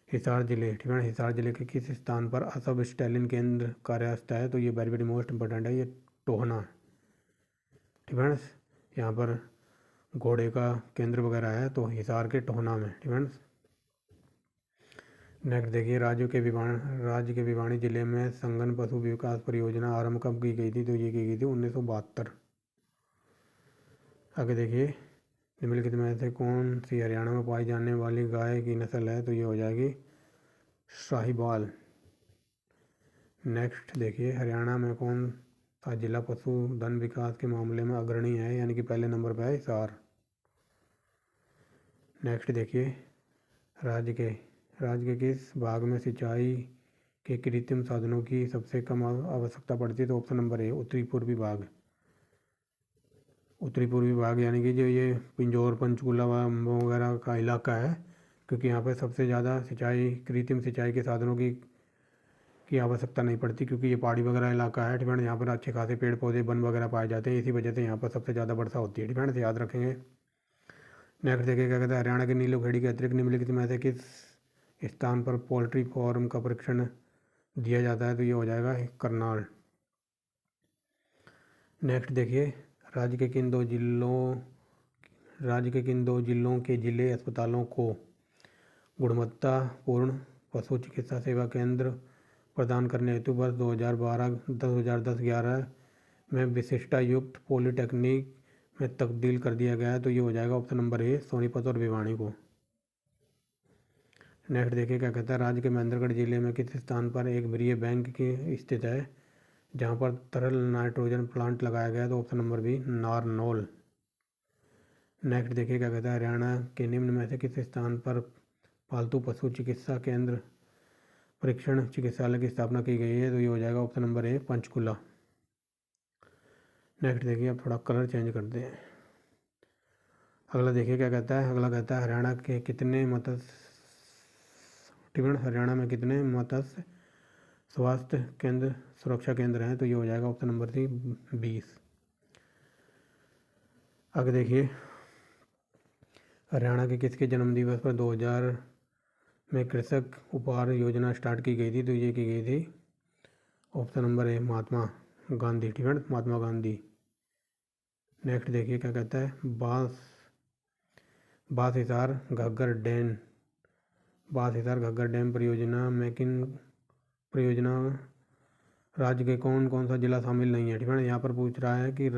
हिसार जिले, ठीक है, हिसार जिले के किस स्थान पर असब स्टैलिन केंद्र कार्यस्थ है? तो ये वेरी वेरी मोस्ट इंपोर्टेंट है, ये टोहना। ठीक है, यहाँ पर घोड़े का केंद्र वगैरह है, तो हिसार के टोहना में। ठीक है, नेक्स्ट देखिए, राज्य के भिवानी जिले में संगन पशु विकास परियोजना आरंभ कब की गई थी? तो ये की गई थी 1972। आगे देखिए, निम्नलिखित में से कौन सी हरियाणा में पाई जाने वाली गाय की नस्ल है? तो ये हो जाएगी शाहीवाल। नेक्स्ट देखिए, हरियाणा में कौन सा जिला पशुधन विकास के मामले में अग्रणी है, यानी कि पहले नंबर पर है हिसार। नेक्स्ट देखिए, राज्य के किस भाग में सिंचाई के कृत्रिम साधनों की सबसे कम आवश्यकता पड़ती है? तो ऑप्शन नंबर ए, उत्तरी पूर्वी भाग यानी कि जो ये पिंजौर, पंचकूला वगैरह का इलाका है, क्योंकि यहाँ पर सबसे ज़्यादा कृत्रिम सिंचाई के साधनों की आवश्यकता नहीं पड़ती, क्योंकि ये पहाड़ी वगैरह इलाका है। डिपेंड, यहाँ पर अच्छे खासे पेड़ पौधे वन वगैरह पाए जाते हैं, इसी वजह से यहाँ पर सबसे ज़्यादा वर्षा होती है। डिपेंड, याद रखेंगे। नेक्स्ट देखिए क्या कहता है, हरियाणा के नीलोखेड़ी के अतिरिक्त निम्नलिखित में से किस स्थान पर पोल्ट्री फार्म का प्रशिक्षण दिया जाता है? तो ये हो जाएगा करनाल। नेक्स्ट देखिए, राज्य के किन दो जिलों के जिले अस्पतालों को गुणवत्तापूर्ण पशु चिकित्सा सेवा केंद्र प्रदान करने हेतु वर्ष 2010-11 में विशिष्टायुक्त पॉलिटेक्निक में तब्दील कर दिया गया है। तो ये हो जाएगा ऑप्शन नंबर ए, सोनीपत और भिवानी को। नेक्स्ट देखिए क्या कहता है, राज्य के महेंद्रगढ़ जिले में किस स्थान पर एक वरीय बैंक की स्थित है जहां पर तरल नाइट्रोजन प्लांट लगाया गया है। तो option number B, Narnaul. Next देखिए क्या कहता है, हरियाणा के निम्न में से किस स्थान पर पालतू पशु चिकित्सा केंद्र परीक्षण चिकित्सालय की स्थापना की गई है। तो ये हो जाएगा option number A, Panchkula. Next देखिए, अब थोड़ा कलर चेंज करते हैं। अगला देखिए क्या कहता है, अगला कहता है हरियाणा के कितने हरियाणा में कितने मत्स्य स्वास्थ्य केंद्र सुरक्षा केंद्र हैं। तो ये हो जाएगा ऑप्शन नंबर सी, 20। आगे देखिए, हरियाणा के किसके जन्मदिवस पर 2000 में कृषक उपहार योजना स्टार्ट की गई थी। तो ये की गई थी option number A, Mahatma Gandhi. ठीक है, महात्मा गांधी। नेक्स्ट देखिए क्या कहता है, बांसहिसार घग्गर डैम परियोजना में किन परियोजना राज्य के कौन कौन सा जिला शामिल नहीं है। ठीक है, यहाँ पर पूछ रहा है कि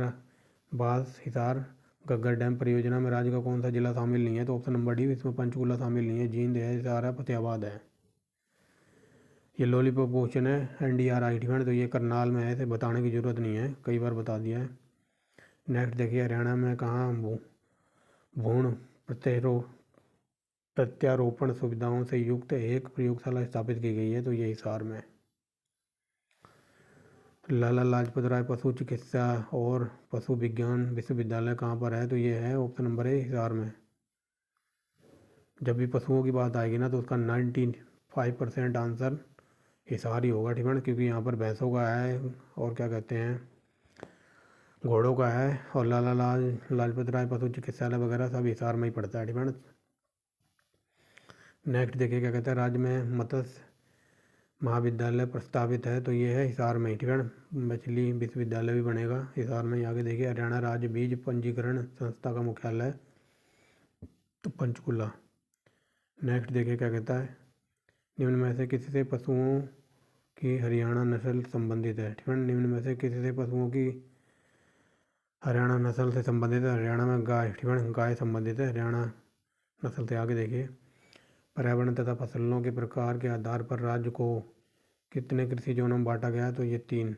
बांसहिसार घग्गर डैम परियोजना में राज्य का कौन सा जिला शामिल नहीं है। तो ऑप्शन नंबर डी, इसमें पंचकुला शामिल नहीं है, जींद है, हिसार है, फतेहाबाद है। ये लॉलीपॉप क्वेश्चन है NDRI। ठीक है, तो ये करनाल में है, इसे बताने की ज़रूरत नहीं है, कई बार बता दिया है। नेक्स्ट देखिए, हरियाणा में कहाँ भ्रूण प्रत्यारोपण सुविधाओं से युक्त एक प्रयोगशाला स्थापित की गई है। तो ये हिसार में। लाला लाजपत राय पशु चिकित्सा और पशु विज्ञान विश्वविद्यालय कहाँ पर है। तो ये है ऑप्शन नंबर ए, हिसार में। जब भी पशुओं की बात आएगी ना तो उसका 95% आंसर हिसार ही होगा। ठीक है, क्योंकि यहाँ पर भैंसों का है और क्या कहते हैं, घोड़ों का है, और लाला लाजपत राय पशु चिकित्सालय वगैरह सब हिसार में ही पड़ता है। ठीक है। नेक्स्ट देखिए क्या कहता है, राज्य में मत्स्य महाविद्यालय प्रस्तावित है। तो ये है हिसार में। ठीक है, मछली विश्वविद्यालय भी बनेगा हिसार में। आगे देखिए, हरियाणा राज्य बीज पंजीकरण संस्था का मुख्यालय तो पंचकुला। नेक्स्ट देखिए क्या कहता है, निम्न में से किससे पशुओं की हरियाणा नस्ल संबंधित है। ठीक है, निम्न में से किससे पशुओं की हरियाणा नस्ल से संबंधित है। हरियाणा में गाय। ठीक है, गाय संबंधित है हरियाणा नस्ल से। आगे देखिए, पर्यावरण तथा फसलों के प्रकार के आधार पर राज्य को कितने कृषि जोनों में बांटा गया। तो ये 3।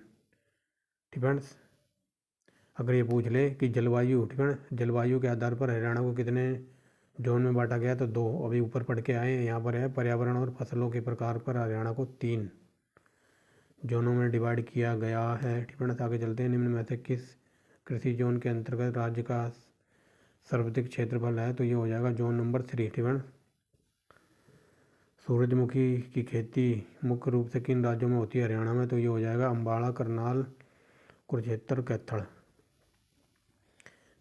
डिपेंड्स। अगर ये पूछ ले कि जलवायु, ठीक है, जलवायु के आधार पर हरियाणा को कितने जोन में बांटा गया, तो 2 अभी ऊपर पढ़ के आए हैं। यहाँ पर है पर्यावरण और फसलों के प्रकार पर हरियाणा को 3 जोनों में डिवाइड किया गया है। ठीक है, आगे चलते हैं। निम्न में से किस कृषि जोन के अंतर्गत राज्य का सर्वाधिक क्षेत्रफल है। तो ये हो जाएगा जोन नंबर 3। ठीक है, सूरजमुखी की खेती मुख्य रूप से किन राज्यों में होती है हरियाणा में। तो ये हो जाएगा अम्बाड़ा, करनाल, कुरुक्षेत्र, कैथल।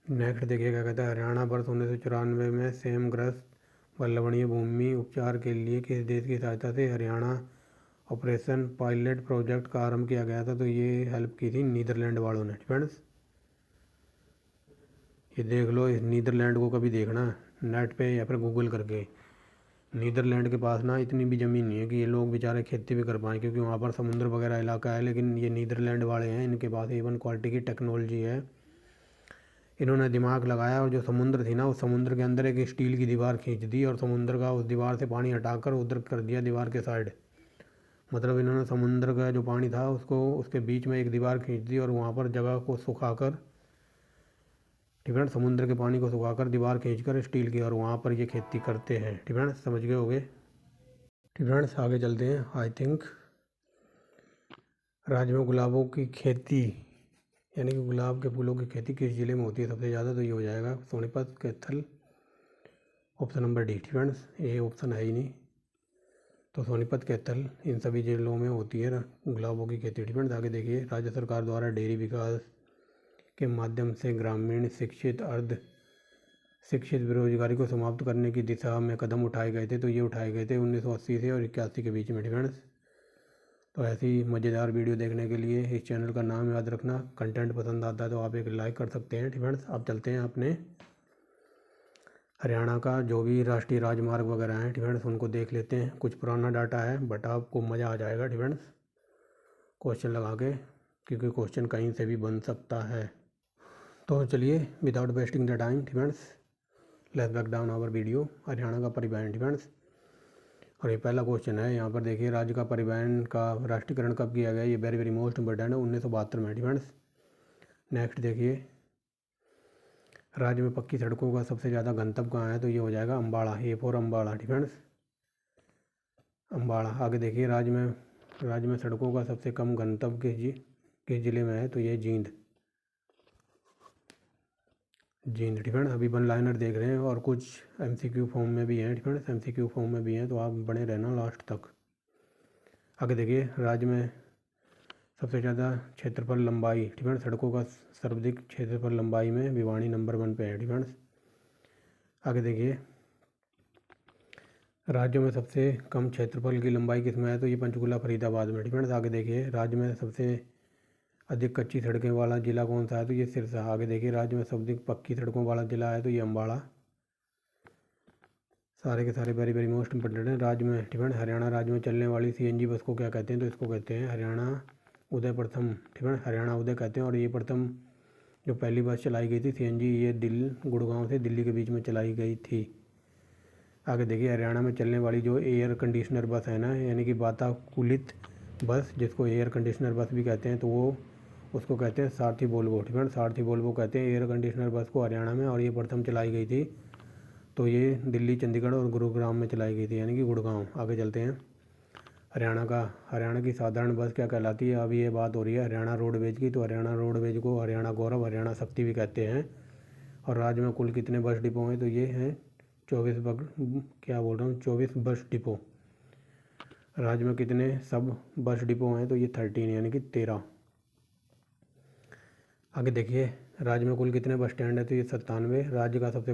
नेक्स्ट देखिए क्या कहता है, हरियाणा वर्ष 1994 में सेमग्रस्त व लवणीय भूमि उपचार के लिए किस देश की सहायता से हरियाणा ऑपरेशन पायलट प्रोजेक्ट का आरंभ किया गया था। तो ये हेल्प की थी नीदरलैंड वालों ने। फ्रेंड्स, ये देख लो, इस नीदरलैंड को कभी देखना नेट पे या फिर गूगल करके। नीदरलैंड के पास ना इतनी भी ज़मीन नहीं है कि ये लोग बेचारे खेती भी कर पाएँ, क्योंकि वहाँ पर समुद्र वगैरह इलाका है। लेकिन ये नीदरलैंड वाले हैं, इनके पास A1 क्वालिटी की टेक्नोलॉजी है। इन्होंने दिमाग लगाया और जो समुद्र थी ना, उस समुद्र के अंदर एक स्टील की दीवार खींच दी और समुद्र का उस दीवार से पानी हटाकर उधर कर दिया दीवार के साइड। मतलब इन्होंने समुद्र का जो पानी था उसको उसके बीच में एक दीवार खींच दी और वहाँ पर जगह को सुखाकर, डिफरेंट समुद्र के पानी को सुखाकर दीवार खींचकर स्टील की, और वहाँ पर ये खेती करते हैं। डिफरेंट समझ गए होगे। डिफरेंट आगे चलते हैं। आई थिंक राज्य में गुलाबों की खेती यानी कि गुलाब के फूलों की खेती किस जिले में होती है सबसे ज़्यादा। तो ये हो जाएगा Sonipat, Kaithal, option number D. डिफरेंट्स, ये ऑप्शन है ही नहीं, तो सोनीपत, कैथल इन सभी जिलों में होती है ना गुलाबों की खेती। डिफरेंट आगे देखिए, राज्य सरकार द्वारा डेयरी विकास के माध्यम से ग्रामीण शिक्षित अर्ध शिक्षित बेरोजगारी को समाप्त करने की दिशा में कदम उठाए गए थे। तो ये उठाए गए थे 1980 से और 81 के बीच में। डिफरेंस, तो ऐसी मज़ेदार वीडियो देखने के लिए इस चैनल का नाम याद रखना। कंटेंट पसंद आता है तो आप एक लाइक कर सकते हैं। डिफरेंस, आप चलते हैं अपने हरियाणा का जो भी राष्ट्रीय राजमार्ग वगैरह हैं फ्रेंड्स उनको देख लेते हैं। कुछ पुराना डाटा है बट आपको मज़ा आ जाएगा फ्रेंड्स क्वेश्चन लगा के, क्योंकि क्वेश्चन कहीं से भी बन सकता है। तो चलिए without wasting the time friends let's break down our video. Haryana का परिवहन फ्रेंड्स, और ये पहला क्वेश्चन है। यहाँ पर देखिए राज्य का परिवहन का राष्ट्रीयकरण कब किया गया, ये वेरी वेरी मोस्ट इंपॉर्टेंट है, 1972 में फ्रेंड्स। नेक्स्ट देखिए राज्य में पक्की सड़कों का सबसे ज़्यादा गंतव्य कहाँ है, तो ये हो जाएगा Ambala, A for Ambala friends, Ambala. आगे देखिए राज्य में सड़कों का सबसे कम गंतव्य किस जिले में है, तो ये जींद फ्रेंड्स। अभी वन लाइनर देख रहे हैं और कुछ एमसीक्यू फॉर्म में भी हैं फ्रेंड्स, एमसीक्यू फॉर्म में भी हैं, तो आप बने रहना लास्ट तक। आगे देखिए राज्य में सबसे ज़्यादा क्षेत्रफल लंबाई फ्रेंड्स, सड़कों का सर्वाधिक क्षेत्रफल लंबाई में भिवानी नंबर 1 पे है फ्रेंड्स। आगे देखिए राज्यों में सबसे कम क्षेत्रफल की लंबाई किस में है, तो ये पंचकुला फरीदाबाद में फ्रेंड्स। आगे देखिए राज्य में सबसे अधिक कच्ची सड़कें वाला जिला कौन सा है, तो ये सिरसा। आगे देखिए राज्य में सबसे अधिक पक्की सड़कों वाला जिला है, तो ये अम्बाड़ा। सारे के सारे वेरी वेरी मोस्ट इंपॉर्टेंट हैं। राज्य में फ्रेंड्स हरियाणा राज्य में चलने वाली सीएनजी बस को क्या कहते हैं, तो इसको कहते हैं हरियाणा उदय प्रथम फ्रेंड्स, हरियाणा उदय कहते हैं। और ये प्रथम जो पहली बस चलाई गई थी सीएनजी, ये गुड़गांव से दिल्ली के बीच में चलाई गई थी। आगे देखिए हरियाणा में चलने वाली जो एयर कंडीशनर बस है ना, यानी कि वातानुकूलित बस जिसको एयर कंडीशनर बस भी कहते हैं, तो वो उसको कहते हैं सारथी वोल्वो फ्रेंड्स, सारथी वोल्वो कहते हैं एयर कंडीशनर बस को हरियाणा में। और ये प्रथम चलाई गई थी, तो ये दिल्ली, चंडीगढ़ और गुरुग्राम में चलाई गई थी, यानी कि गुड़गांव। आगे चलते हैं हरियाणा की साधारण बस क्या कहलाती है। अभी ये बात हो रही है हरियाणा रोडवेज की, तो हरियाणा रोडवेज को हरियाणा गौरव, हरियाणा शक्ति भी कहते हैं। और राज्य में कुल कितने बस डिपो हैं, तो ये हैं 24 बस डिपो। राज्य में कितने सब बस डिपो हैं, तो ये 13 यानी कि 13। आगे देखिए राज्य में कुल कितने बस स्टैंड है, तो ये 97। राज्य का सबसे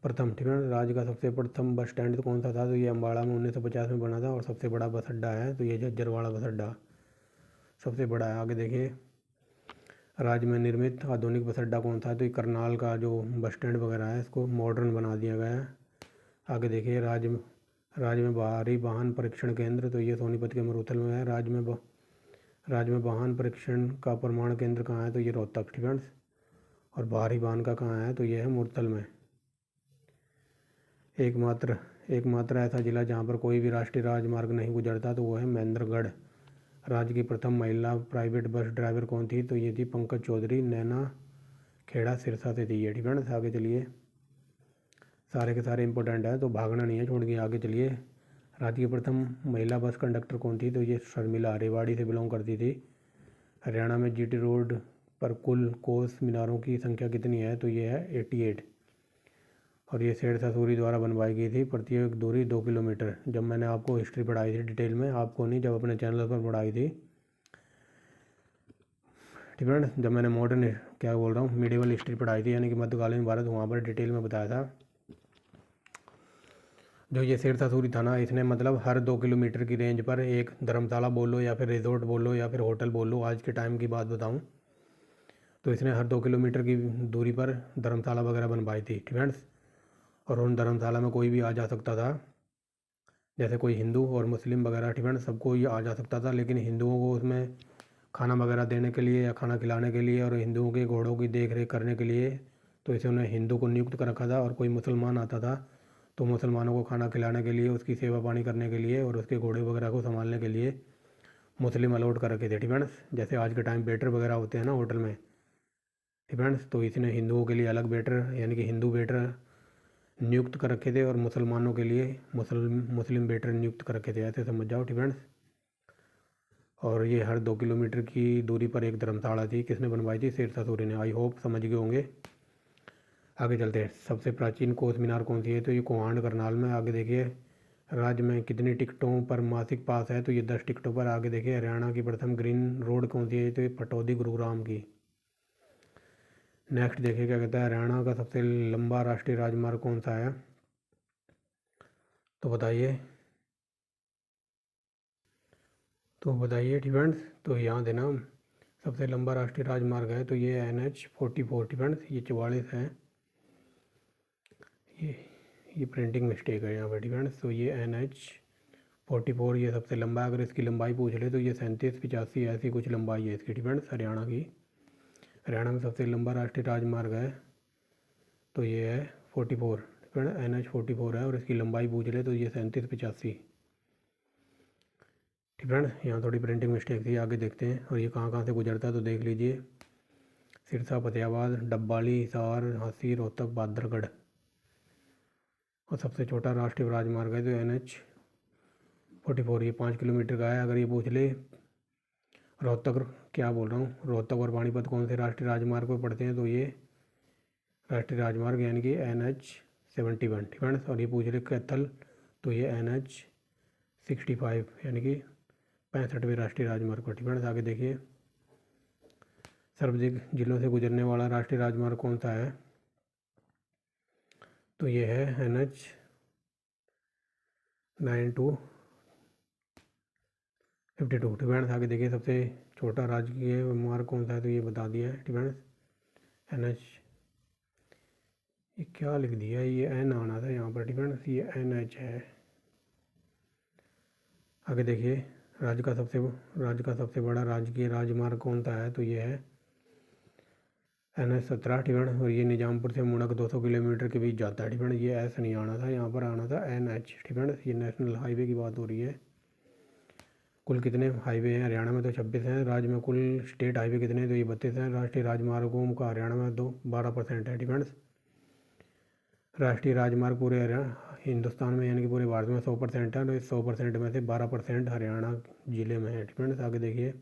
प्रथम राज्य का सबसे प्रथम बस स्टैंड तो कौन सा था, तो ये अम्बाड़ा में 1950 में बना था। और सबसे बड़ा बस अड्डा है, तो ये झज्जरवाड़ा बस अड्डा सबसे बड़ा है। आगे देखिए राज्य में निर्मित आधुनिक बस अड्डा कौन सा है, तो ये करनाल का जो बस स्टैंड वगैरह है इसको मॉडर्न बना दिया गया है। आगे देखिए राज्य में बाहरी वाहन परीक्षण केंद्र, तो ये सोनीपत के मरूथल में है। राज्य में वाहन परीक्षण का प्रमाण केंद्र कहाँ है, तो ये रोहतक फ्रेंड्स। और बाहरी वाहन का कहाँ है, तो ये है मुरथल में। एकमात्र ऐसा जिला जहाँ पर कोई भी राष्ट्रीय राजमार्ग नहीं गुजरता, तो वो है महेंद्रगढ़। राज्य की प्रथम महिला प्राइवेट बस ड्राइवर कौन थी, तो ये थी पंकज चौधरी, नैना खेड़ा सिरसा से थी ये फ्रेंड्स। आगे चलिए सारे के सारे इंपॉर्टेंट है, तो भागना नहीं है छोड़ के। आगे चलिए राज्य की प्रथम महिला बस कंडक्टर कौन थी, तो ये शर्मिला रेवाड़ी से बिलोंग करती थी। हरियाणा में जीटी रोड पर कुल कोस मीनारों की संख्या कितनी है, तो ये है 88। और ये शेरशाह सूरी द्वारा बनवाई गई थी। प्रत्येक दूरी 2 किलोमीटर। जब मैंने आपको हिस्ट्री पढ़ाई थी डिटेल में, आपको नहीं, जब अपने चैनल पर पढ़ाई थी फ्रेंड्स, जब मैंने मॉडर्न क्या बोल रहा हूँ मिडिवल हिस्ट्री पढ़ाई थी, यानी कि मध्यकालीन भारत, वहाँ पर डिटेल में बताया था। जो ये शेरशाह सूरी था ना, इसने मतलब हर 2 किलोमीटर की रेंज पर एक धर्मशाला बोलो या फिर रिजॉर्ट बोलो या फिर होटल बोलो, आज के टाइम की बात बताऊँ तो इसने हर 2 किलोमीटर की दूरी पर धर्मशाला वगैरह बनवाई थी फ्रेंड्स। और उन धर्मशाला में कोई भी आ जा सकता था, जैसे कोई हिंदू और मुस्लिम वगैरह फ्रेंड्स, सबको ये आ जा सकता था। लेकिन हिंदुओं को उसमें खाना वगैरह देने के लिए या खाना खिलाने के लिए और हिंदुओं के घोड़ों की देख रेख करने के लिए, तो इसे उन्हें हिंदू को नियुक्त कर रखा था। और कोई मुसलमान आता था तो मुसलमानों को खाना खिलाने के लिए, उसकी सेवा पानी करने के लिए और उसके घोड़े वगैरह को संभालने के लिए मुस्लिम अलॉट कर रखे थे फ्रेंड्स। जैसे आज के टाइम वेटर वगैरह होते हैं ना होटल में फ्रेंड्स, तो इसने हिंदुओं के लिए अलग वेटर यानी कि हिंदू वेटर नियुक्त कर रखे थे और मुसलमानों के लिए मुस्लिम वेटर नियुक्त कर रखे थे, ऐसे समझ जाओ फ्रेंड्स। और ये हर 2 किलोमीटर की दूरी पर एक धर्मशाला थी, किसने बनवाई थी, शेरशाह सूरी ने। आई होप समझ गए होंगे। आगे चलते हैं, सबसे प्राचीन कोस मीनार कौन सी है, तो ये कोहांड करनाल में। आगे देखिए राज्य में कितनी टिकटों पर मासिक पास है, तो ये 10 टिकटों पर। आगे देखिए हरियाणा की प्रथम ग्रीन रोड कौन सी है, तो ये पटौदी गुरुग्राम की। नेक्स्ट देखिए क्या कहता है, हरियाणा का सबसे लंबा राष्ट्रीय राजमार्ग कौन सा है, तो बताइए फ्रेंड्स। तो यहाँ देना सबसे लंबा राष्ट्रीय राजमार्ग है, तो ये NH 44 फ्रेंड्स, ये 44 है। ये ये प्रिंटिंग मिस्टेक है यहाँ पर फ्रेंड्स। तो ये NH44 ये सबसे लंबा है। अगर इसकी लंबाई पूछ ले तो ये 3785 ऐसी कुछ लंबाई है इसकी फ्रेंड्स हरियाणा की। हरियाणा में सबसे लंबा राष्ट्रीय राजमार्ग है तो ये है 44 फ्रेंड, NH44 है। और इसकी लंबाई पूछ ले तो ये 3785। ठीक फ्रेंड, यहाँ थोड़ी प्रिंटिंग मिस्टेक थी। आगे देखते हैं और ये कहाँ कहाँ से गुजरता है तो देख लीजिए। सिरसा, फतेहाबाद, डब्बाली, हिसार, झांसी, रोहतक, बांधवगढ़। और सबसे छोटा राष्ट्रीय राजमार्ग है तो NH44 ये 5 किलोमीटर का है। अगर ये पूछ ले रोहतक, क्या बोल रहा हूँ, रोहतक और पानीपत कौन से राष्ट्रीय राजमार्ग पर पड़ते हैं तो ये राष्ट्रीय राजमार्ग यानी कि NH71 फ्रेंड्स। और ये पूछ ले कैथल तो ये NH65 यानी कि 65वें राष्ट्रीय राजमार्ग पर। फ्रेंड्स आगे देखिए, सर्वाधिक जिलों से गुजरने वाला राष्ट्रीय राजमार्ग कौन सा है तो ये है NH9252। फ्रेंड्स आगे देखिए, सबसे छोटा राजकीय मार्ग कौन सा है तो ये बता दिया है फ्रेंड्स NH, ये क्या लिख दिया, ये N आना था यहाँ पर फ्रेंड्स, ये NH है। आगे देखिए, राज्य का सबसे बड़ा राजकीय राजमार्ग कौन सा है तो ये है NH17 फ्रेंड्स। और ये निजामपुर से मुड़क 200 किलोमीटर के बीच जाता है फ्रेंड्स। ये ऐसा नहीं आना था, यहाँ पर आना था NH फ्रेंड्स। ये नेशनल हाईवे की बात हो रही है। कुल कितने हाईवे हैं हरियाणा में तो 26 हैं। राज्य में कुल स्टेट हाईवे कितने हैं तो ये 32 हैं। राष्ट्रीय राजमार्गों का हरियाणा में 12% है फ्रेंड्स। राष्ट्रीय राजमार्ग पूरे हिंदुस्तान में यानी कि पूरे भारत में 100% है। तो इस 100% में से 12% हरियाणा ज़िले में है फ्रेंड्स। आगे देखिए,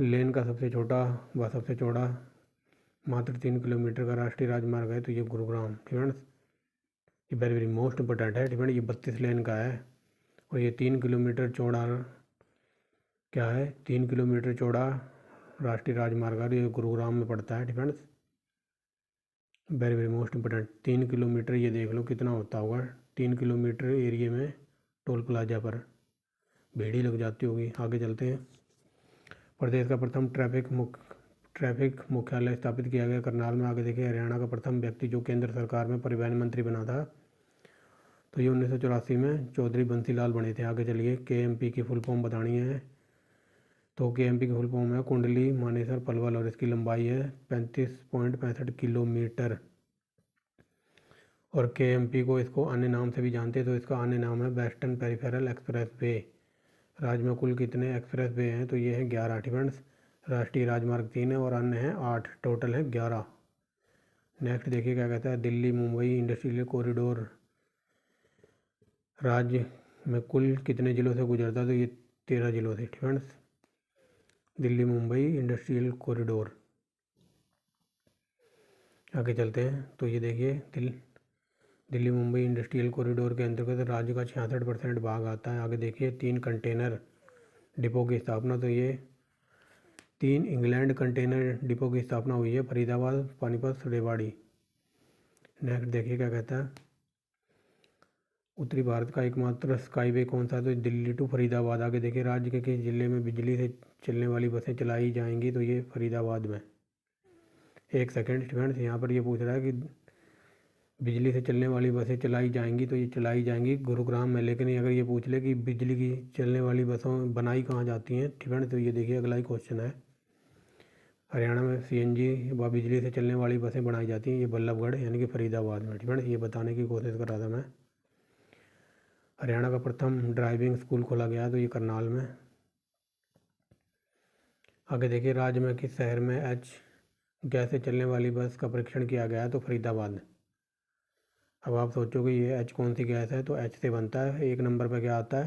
लेन का सबसे छोटा व सबसे चौड़ा मात्र 3 किलोमीटर का राष्ट्रीय राजमार्ग है तो ये गुरुग्राम फ्रेंड्स। ये वेरी वेरी मोस्ट इंपॉर्टेंट है फ्रेंड। ये 32 लेन का है और ये 3 किलोमीटर चौड़ा, क्या है, 3 किलोमीटर चौड़ा राष्ट्रीय राजमार्ग है। ये गुरुग्राम में पड़ता है friends. Very very most important, 3 kilometre ये देख लो कितना होता होगा। 3 किलोमीटर एरिए में टोल प्लाजा पर भीड़ ही लग जाती होगी। आगे चलते हैं। प्रदेश का प्रथम ट्रैफिक मुख्यालय स्थापित किया गया करनाल में। आगे देखिए, हरियाणा का प्रथम व्यक्ति जो केंद्र सरकार में परिवहन मंत्री बना था तो ये 1984 में चौधरी बंसीलाल बने थे। आगे चलिए, KMP की फुल फॉर्म बतानी है तो KMP की फुल फॉर्म है कुंडली मानेसर पलवल और इसकी लंबाई है 35.65 किलोमीटर। और KMP को इसको अन्य नाम से भी जानते हैं तो इसका अन्य नाम है वेस्टर्न पेरिफेरल एक्सप्रेस वे। राज्य में कुल कितने एक्सप्रेस वे हैं तो ये है 11 फ्रेंड्स। राष्ट्रीय राजमार्ग 3 है और अन्य हैं 8, टोटल है 11। नेक्स्ट देखिए क्या कहता है, दिल्ली मुंबई इंडस्ट्रियल कॉरिडोर राज्य में कुल कितने ज़िलों से गुजरता है तो ये 13 ज़िलों से friends. Delhi Mumbai industrial corridor. आगे चलते हैं तो ये देखिए, दिल्ली मुंबई इंडस्ट्रियल कॉरिडोर के अंतर्गत राज्य का 66% भाग आता है। आगे देखिए, 3 कंटेनर डिपो की स्थापना तो ये 3 इंग्लैंड कंटेनर डिपो की स्थापना हुई है फरीदाबाद, पानीपत, रेवाड़ी। नेक्स्ट देखिए क्या कहता है, उत्तरी भारत का एकमात्र स्काईवे कौन सा है तो दिल्ली टू फरीदाबाद। आगे देखिए, राज्य के किस जिले में बिजली से चलने वाली बसें चलाई जाएंगी तो ये फरीदाबाद में। एक सेकेंड फ्रेंड्स, यहाँ पर ये पूछ रहा है कि बिजली से चलने वाली बसें चलाई जाएंगी तो ये चलाई जाएंगी गुरुग्राम में। लेकिन अगर ये पूछ ले कि बिजली की चलने वाली बसों बनाई कहाँ जाती हैं फ्रेंड्स तो ये देखिए अगला ही क्वेश्चन है। हरियाणा में CNG व बिजली से चलने वाली बसें बनाई जाती हैं, ये बल्लभगढ़ यानी कि फरीदाबाद में फ्रेंड्स। ये बताने की कोशिश कर रहा था मैं। हरियाणा का प्रथम ड्राइविंग स्कूल खोला गया तो ये करनाल में। आगे देखिए, राज्य में किस शहर में H गैस से चलने वाली बस का परीक्षण किया गया है तो फरीदाबाद। अब आप सोचोगे ये H कौन सी गैस है तो H से बनता है। 1 नंबर पर क्या आता है,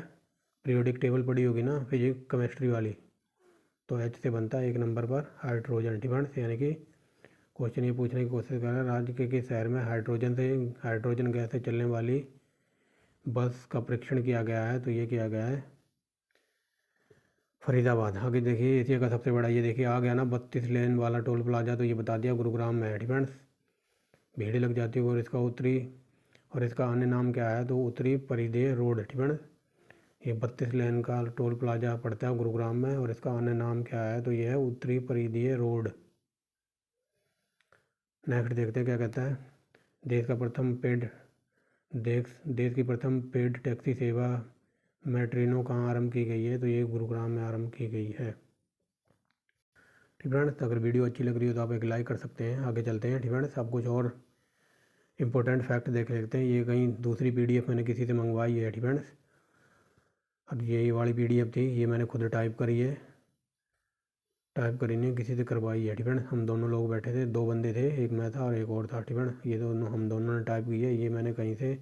पीरियोडिक टेबल पड़ी होगी ना फिजिक्स केमिस्ट्री वाली, तो H से बनता है 1 नंबर पर हाइड्रोजन फ्रेंड्स। यानी कि क्वेश्चन ये पूछने की कोशिश कर रहा है, राज्य के किस शहर में हाइड्रोजन गैस से चलने वाली बस का परीक्षण किया गया है तो ये किया गया है फरीदाबाद। आगे देखिए, एशिया का सबसे बड़ा, ये देखिए आ गया ना 32 लेन वाला टोल प्लाजा तो ये बता दिया गुरुग्राम में है फ्रेंड्स। भीड़ लग जाती है। और इसका अन्य नाम क्या है तो उत्तरी परिधीय रोड फ्रेंड्स। ये 32 लेन का टोल प्लाजा पड़ता है गुरुग्राम में और इसका अन्य नाम क्या है तो ये है उत्तरी परिधीय रोड। नेक्स्ट देखते हैं क्या कहता है। देश का प्रथम पेड देश की प्रथम पेड टैक्सी सेवा मेट्रिनो कहाँ आरंभ की गई है, तो ये गुरुग्राम में आरंभ की गई है। ठीक फ्रेंड्स, अगर वीडियो अच्छी लग रही हो तो आप एक लाइक कर सकते हैं। आगे चलते हैं। ठीक फ्रेंड्स, आप कुछ और इंपॉर्टेंट फैक्ट देख लेते हैं। ये कहीं दूसरी पीडीएफ मैंने किसी से मंगवाई है। ठीक फ्रेंड्स, अब यही वाली पीडीएफ थी, ये मैंने खुद टाइप करी है, टाइप करी नहीं किसी से करवाई है। ठीक फ्रेंड्स, हम दोनों लोग बैठे थे, दो बंदे थे, एक मैं था और एक और था। ठीक फ्रेंड्स, ये दोनों हम दोनों ने टाइप की है, ये मैंने कहीं से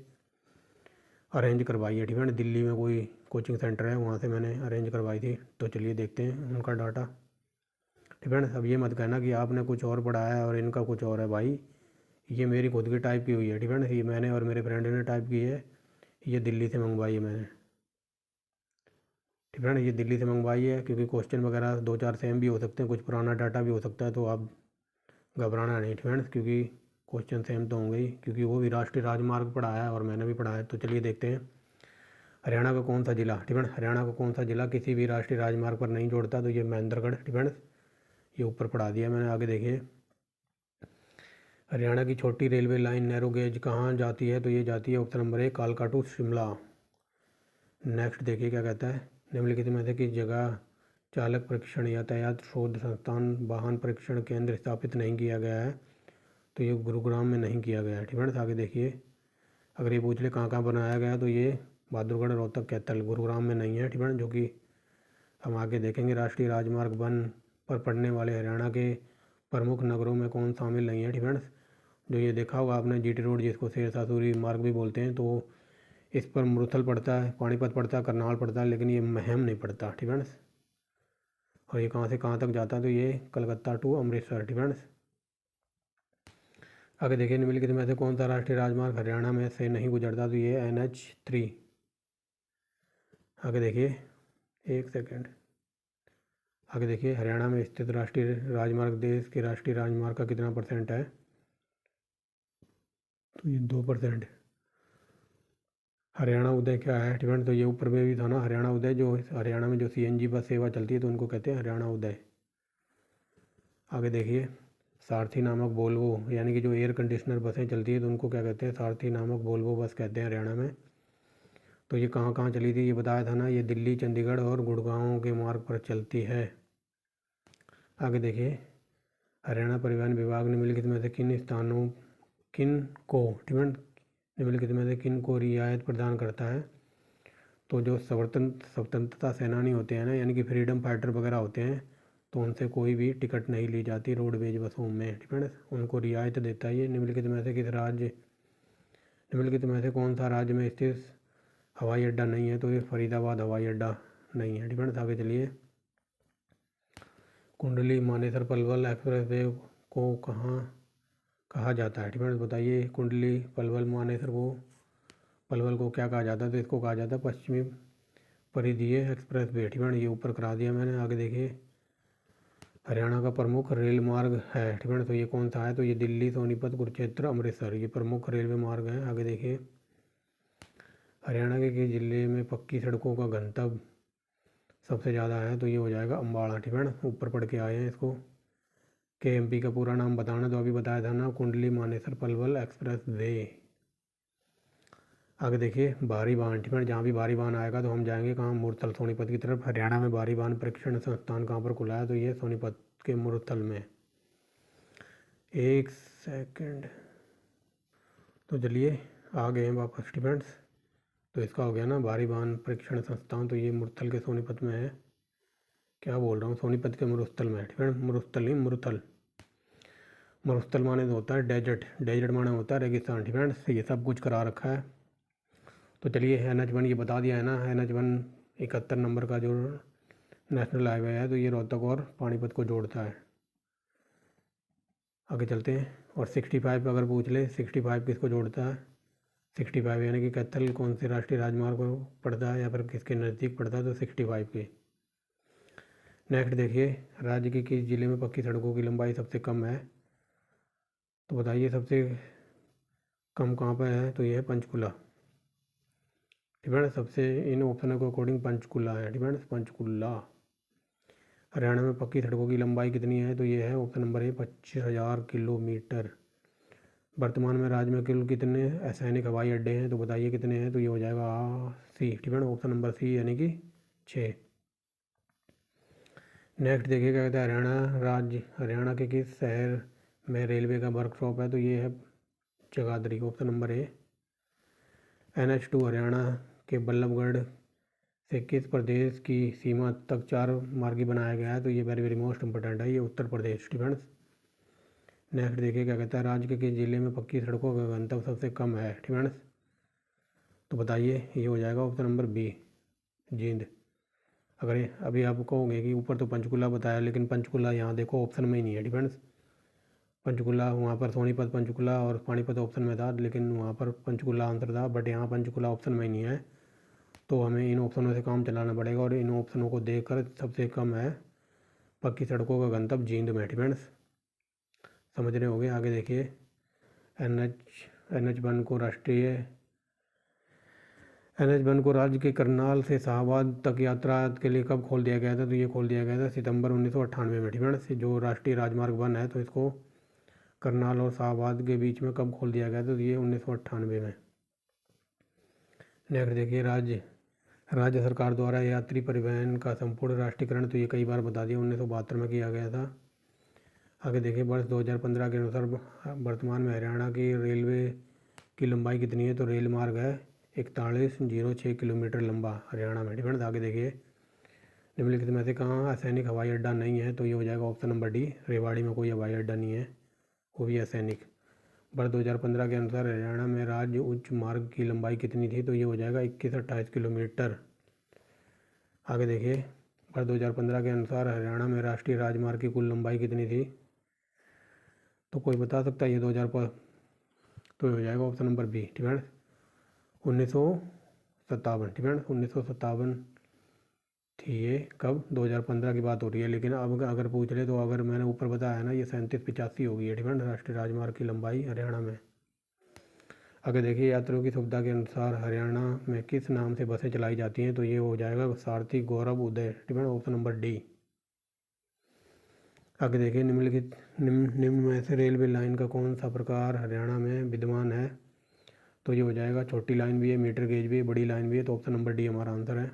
अरेंज करवाई है। ठीक फ्रेंड्स, दिल्ली में कोई कोचिंग सेंटर है, वहाँ से मैंने अरेंज करवाई थी। तो चलिए देखते हैं उनका डाटा। ठीक फ्रेंड्स, अब ये मत कहना कि आपने कुछ और पढ़ाया है और इनका कुछ और है। भाई ये मेरी खुद की टाइप की हुई है। ठीक फ्रेंड्स, ये मैंने और मेरे फ्रेंड ने टाइप की है, ये दिल्ली से मंगवाई है मैंने। ठीक फ्रेंड, ये दिल्ली से मंगवाई है, क्योंकि क्वेश्चन वगैरह 2-4 सेम भी हो सकते हैं, कुछ पुराना डाटा भी हो सकता है, तो आप घबराना नहीं। ठीक फ्रेंड्स, क्योंकि क्वेश्चन सेम तो होंगे ही, क्योंकि वो भी राष्ट्रीय राजमार्ग पढ़ाया है और मैंने भी पढ़ाया है। तो चलिए देखते हैं। हरियाणा का कौन सा जिला, ठीक फ्रेंड्स, हरियाणा का कौन सा जिला किसी भी राष्ट्रीय राजमार्ग पर नहीं जोड़ता, तो ये महेंद्रगढ़। ठीक फ्रेंड्स, ये ऊपर पढ़ा दिया मैंने। आगे देखिए, हरियाणा की छोटी रेलवे लाइन नैरो गेज कहाँ जाती है, तो ये जाती है ऑप्शन नंबर 1 कालका टू शिमला। नेक्स्ट देखिए क्या कहता है। निम्नलिखित में से किस जगह चालक परीक्षण यातायात शोध संस्थान वाहन परीक्षण केंद्र स्थापित नहीं किया गया है, तो ये गुरुग्राम में नहीं किया गया है। ठीक है, आगे देखिए, अगर ये पूछ ले कहाँ कहाँ बनाया गया, तो ये बहादुरगढ़ रोहतक कैथल गुरुग्राम में नहीं है। ठीक है, जो कि हम आगे देखेंगे। राष्ट्रीय राजमार्ग वन पर पड़ने वाले हरियाणा के प्रमुख नगरों में कौन शामिल नहीं है। ठीक है, जो ये देखा होगा आपने जीटी रोड, जिसको शेरशाह सूरी मार्ग भी बोलते हैं, तो इस पर मुरथल पड़ता है, पानीपत पड़ता है, करनाल पड़ता है, लेकिन ये महम नहीं पड़ता। ठीक है, और ये कहाँ से कहाँ तक जाता है, तो ये कलकत्ता टू अमृतसर। ठीक है, आगे देखिए, निम्नलिखित में से कौन सा राष्ट्रीय राजमार्ग हरियाणा में से नहीं गुजरता, तो ये NH3। आगे देखिए, एक सेकेंड, आगे देखिए, हरियाणा में स्थित राष्ट्रीय राजमार्ग देश के राष्ट्रीय राजमार्ग का कितना % है, तो ये 2%। हरियाणा उदय क्या है, ठीक है, तो ये ऊपर में भी था ना हरियाणा उदय, जो हरियाणा में जो CNG बस सेवा चलती है तो उनको कहते हैं हरियाणा उदय। आगे देखिए, सारथी नामक वोल्वो, यानी कि जो एयर कंडीशनर बसें चलती है तो उनको क्या कहते हैं, सारथी नामक वोल्वो बस कहते हैं हरियाणा में। तो ये कहाँ कहाँ चली थी, ये बताया था ना, ये दिल्ली, चंडीगढ़ और गुड़गांव के मार्ग पर चलती है। आगे देखिए, हरियाणा परिवहन विभाग निम्नलिखित में से किन को, ठीक है, निम्नलिखित में से किन को रियायत प्रदान करता है, तो जो स्वतंत्रता सेनानी होते हैं ना, यानी कि फ्रीडम फाइटर वगैरह होते हैं, तो उनसे कोई भी टिकट नहीं ली जाती रोडवेज बसों में। ठीक है, उनको रियायत देता है ये। निम्नलिखित में से निम्नलिखित में से कौन सा राज्य में स्थित हवाई अड्डा नहीं है, तो ये फरीदाबाद हवाई अड्डा नहीं है। ठीक है, आगे चलिए, कुंडली मानेसर पलवल एक्सप्रेस वे को कहाँ कहा जाता है। ठीक है, बताइए, कुंडली पलवल मानेसर को, पलवल को क्या कहा जाता है, तो इसको कहा जाता है पश्चिमी परिधीय एक्सप्रेस वे। ठीक है, ये ऊपर करा दिया मैंने। आगे देखिए, हरियाणा का प्रमुख रेल मार्ग है, ठीक है, तो ये कौन सा है, तो ये दिल्ली, सोनीपत, कुरुक्षेत्र, अमृतसर, ये प्रमुख रेलवे मार्ग हैं। आगे देखिए, हरियाणा के किस जिले में पक्की सड़कों का घनत्व सबसे ज़्यादा है, तो ये हो जाएगा अम्बाड़ा। ठीक है, ऊपर पढ़ के आए हैं इसको। KMP का पूरा नाम बताना, तो अभी बताया था ना, कुंडली मानेसर पलवल एक्सप्रेस वे। आगे देखिए, भारी वाहन, ठीक है, जहाँ भी भारी वाहन आएगा तो हम जाएंगे कहाँ, मुरथल सोनीपत की तरफ। हरियाणा में भारी वाहन परीक्षण संस्थान कहाँ पर खुला है, तो ये सोनीपत के मुरथल में। एक सेकंड, तो चलिए आ गए हैं वापस। ठीक है, तो इसका हो गया ना भारी वाहन परीक्षण संस्थान, तो ये मुरथल के सोनीपत में है। क्या बोल रहा हूँ, सोनीपत के मुरस्थल में है। ठीक है, मुरस्थल नहीं मुरथल। मुरस्थल माने तो होता है डेजर्ट, डेजर्ट माने होता है रेगिस्तान। ठीक है, ये सब कुछ करा रखा है। तो चलिए, NH1 ये बता दिया है ना, NH1 71 नंबर का जो नेशनल हाईवे है, तो ये रोहतक और पानीपत को जोड़ता है। आगे चलते हैं। और 65 अगर पूछ ले, 65 किसको जोड़ता है, 65 यानी कि कैथल कौन से राष्ट्रीय राजमार्ग को पड़ता है या फिर किसके नज़दीक पड़ता है, तो 65 के। नेक्स्ट देखिए, राज्य के किस जिले में पक्की सड़कों की लंबाई सबसे कम है, तो बताइए सबसे कम कहाँ पर है, तो ये है पंचकुला। ठीक है, सबसे इन ऑप्शनों के अकॉर्डिंग पंचकुला है। ठीक है, पंचकुला। हरियाणा में पक्की सड़कों की लंबाई कितनी है, तो ये है ऑप्शन नंबर 25,000 किलोमीटर। वर्तमान में राज्य में कुल कितने सैनिक हवाई अड्डे हैं, तो बताइए कितने हैं। तो ये हो जाएगा सी, ठीक है ना, ऑप्शन नंबर सी यानी कि 6। नेक्स्ट देखिए क्या कहता है, हरियाणा के किस शहर में रेलवे का वर्कशॉप है। तो ये है Jagadhri, option number A. NH2 Haryana के बल्लभगढ़ से किस प्रदेश की सीमा तक 4 मार्गी बनाया गया है। तो ये वेरी वेरी मोस्ट इंपॉर्टेंट है, ये उत्तर प्रदेश, डिफेंस। नेक्स्ट देखिए क्या कहता है, राज्य के किस जिले में पक्की सड़कों का घनत्व सबसे कम है, डिफेंस। तो बताइए, ये हो जाएगा ऑप्शन नंबर बी, जींद। अगर अभी आप कहोगे कि ऊपर तो पंचकुला बताया, लेकिन पंचकुला यहाँ देखो ऑप्शन में ही नहीं है, डिफेंस। पंचकुला वहाँ पर सोनीपत पंचकुला और पानीपत ऑप्शन में था, लेकिन वहाँ पर पंचकुला आंसर था, बट यहाँ पंचकुला ऑप्शन में ही नहीं है। तो हमें इन ऑप्शनों से काम चलाना पड़ेगा, और इन ऑप्शनों को देखकर सबसे कम है पक्की सड़कों का गंतव्य जींद में, डिफेंस। समझ रहे होंगे। आगे देखिए, NH1 को राज्य के करनाल से शाहबाद तक यात्रा के लिए कब खोल दिया गया था। तो ये खोल दिया गया था सितंबर 1998 में, डिफेंस। जो राष्ट्रीय राजमार्ग 1 है, तो इसको करनाल और शाहबाद के बीच में कब खोल दिया गया था। तो ये 1998 में। नेक्स्ट देखिए, राज्य सरकार द्वारा यात्री परिवहन का संपूर्ण राष्ट्रीयकरण, तो ये कई बार बता दिया, 1972 में किया गया था। आगे देखिए, वर्ष 2015 के अनुसार वर्तमान में हरियाणा की रेलवे की लंबाई कितनी है। तो रेल मार्ग है 4106 किलोमीटर लंबा हरियाणा में, डिफेंस। आगे देखिए, निम्नलिखित में से कहाँ असैनिक हवाई अड्डा नहीं है। तो ये हो जाएगा ऑप्शन नंबर डी, रेवाड़ी में कोई हवाई अड्डा नहीं है, वो भी असैनिक। वर्ष 2015 के अनुसार हरियाणा में राज्य उच्च मार्ग की लंबाई कितनी थी। तो ये हो जाएगा 2128 किलोमीटर। आगे देखिए, वर्ष 2015 के अनुसार हरियाणा में राष्ट्रीय राजमार्ग की कुल लंबाई कितनी थी। तो कोई बता सकता है ये 2000 तो हो जाएगा ऑप्शन नंबर बी, ठीक है, 1957, ठीक है, 1957 थी ये। कब, 2015 की बात हो रही है। लेकिन अब अगर पूछ ले तो अगर मैंने ऊपर बताया ना, ये 3785 होगी, ठीक है, राष्ट्रीय राजमार्ग की लंबाई हरियाणा में। अगर देखिए, यात्रियों की सुविधा के अनुसार हरियाणा में किस नाम से बसें चलाई जाती हैं। तो ये हो जाएगा सारथी, गौरव, उदय, ठीक है, ऑप्शन नंबर डी। आगे देखिए, निम्न में से रेलवे लाइन का कौन सा प्रकार हरियाणा में विद्यमान है। तो ये हो जाएगा छोटी लाइन भी है, मीटर गेज भी है, बड़ी लाइन भी है। तो ऑप्शन नंबर डी हमारा आंसर है।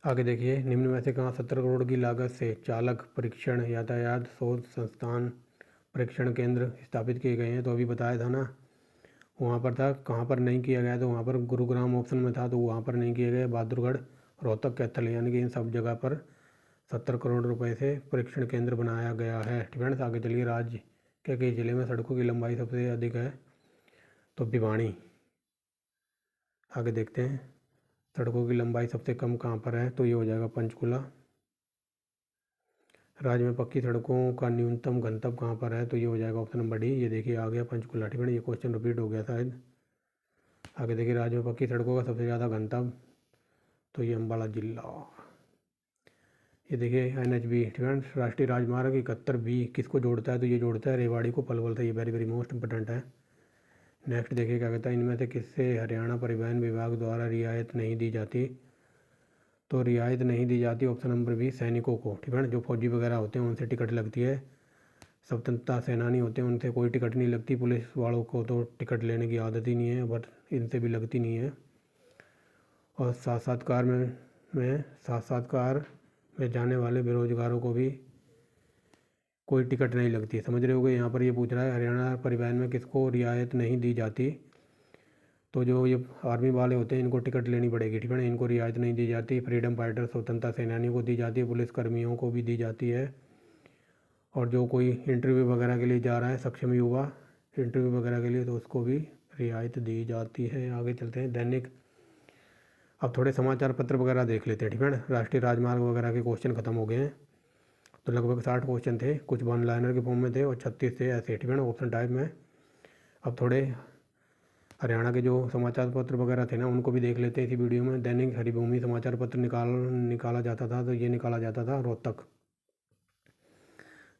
आगे देखिए, निम्न में से कहाँ 70 करोड़ की लागत से चालक परीक्षण यातायात शोध संस्थान परीक्षण केंद्र स्थापित किए गए हैं। तो अभी बताया था ना, वहाँ पर था, कहाँ पर नहीं किया गया। तो वहाँ पर गुरुग्राम ऑप्शन में था, तो वहाँ पर नहीं किए गए। बहादुरगढ़, रोहतक, कैथल, यानी कि इन सब जगह पर 70 करोड़ रुपए से परीक्षण केंद्र बनाया गया है, ठीक है। आगे चलिए, राज्य के किस जिले में सड़कों की लंबाई सबसे अधिक है। तो भिवानी। आगे देखते हैं, सड़कों की लंबाई सबसे कम कहाँ पर है। तो ये हो जाएगा पंचकुला। राज्य में पक्की सड़कों का न्यूनतम घनत्व कहाँ पर है। तो ये हो जाएगा ऑप्शन नंबर डी। ये देखिए, आ गया पंचकुला, ठीक है। ये क्वेश्चन रिपीट हो गया शायद। आगे देखिए, राज्य में पक्की सड़कों का सबसे ज़्यादा घनत्व, तो ये अम्बाला जिला। ये देखिए, NHB, ठीक है, राष्ट्रीय राजमार्ग 71B किसको जोड़ता है। तो ये जोड़ता है रेवाड़ी को पलवल से। ये वेरी वेरी मोस्ट इंपॉर्टेंट है। नेक्स्ट देखिए क्या कहता है, इनमें से किससे हरियाणा परिवहन विभाग द्वारा रियायत नहीं दी जाती। तो रियायत नहीं दी जाती, ऑप्शन नंबर बी, सैनिकों को, ठीक है। जो फौजी वगैरह होते हैं उनसे टिकट लगती है। स्वतंत्रता सेनानी होते हैं उनसे कोई टिकट नहीं लगती। पुलिस वालों को तो टिकट लेने की आदत ही नहीं है, बट इनसे भी लगती नहीं है। और साक्षात्कार में जाने वाले बेरोजगारों को भी कोई टिकट नहीं लगती। समझ रहे होगे, यहाँ पर ये पूछ रहा है हरियाणा परिवहन में किसको रियायत नहीं दी जाती। तो जो ये आर्मी वाले होते हैं इनको टिकट लेनी पड़ेगी, ठीक है ना, इनको रियायत नहीं दी जाती। फ्रीडम फाइटर, स्वतंत्रता सेनानियों को दी जाती है, पुलिस कर्मियों को भी दी जाती है। और जो कोई इंटरव्यू वगैरह के लिए जा रहा है, सक्षम युवा इंटरव्यू वगैरह के लिए, तो उसको भी रियायत दी जाती है। आगे चलते हैं, दैनिक। अब थोड़े समाचार पत्र वगैरह देख लेते हैं, ठीक है ना। राष्ट्रीय राजमार्ग वगैरह के क्वेश्चन खत्म हो गए हैं। तो लगभग 60 क्वेश्चन थे, कुछ वन लाइनर के फॉर्म में थे और 36 थे ऐसे, ठीक है ना, ऑप्शन टाइप में। अब थोड़े हरियाणा के जो समाचार पत्र वगैरह थे ना, उनको भी देख लेते हैं इसी वीडियो में। दैनिक हरिभूमि समाचार पत्र निकाला जाता था। तो ये निकाला जाता था रोहतक।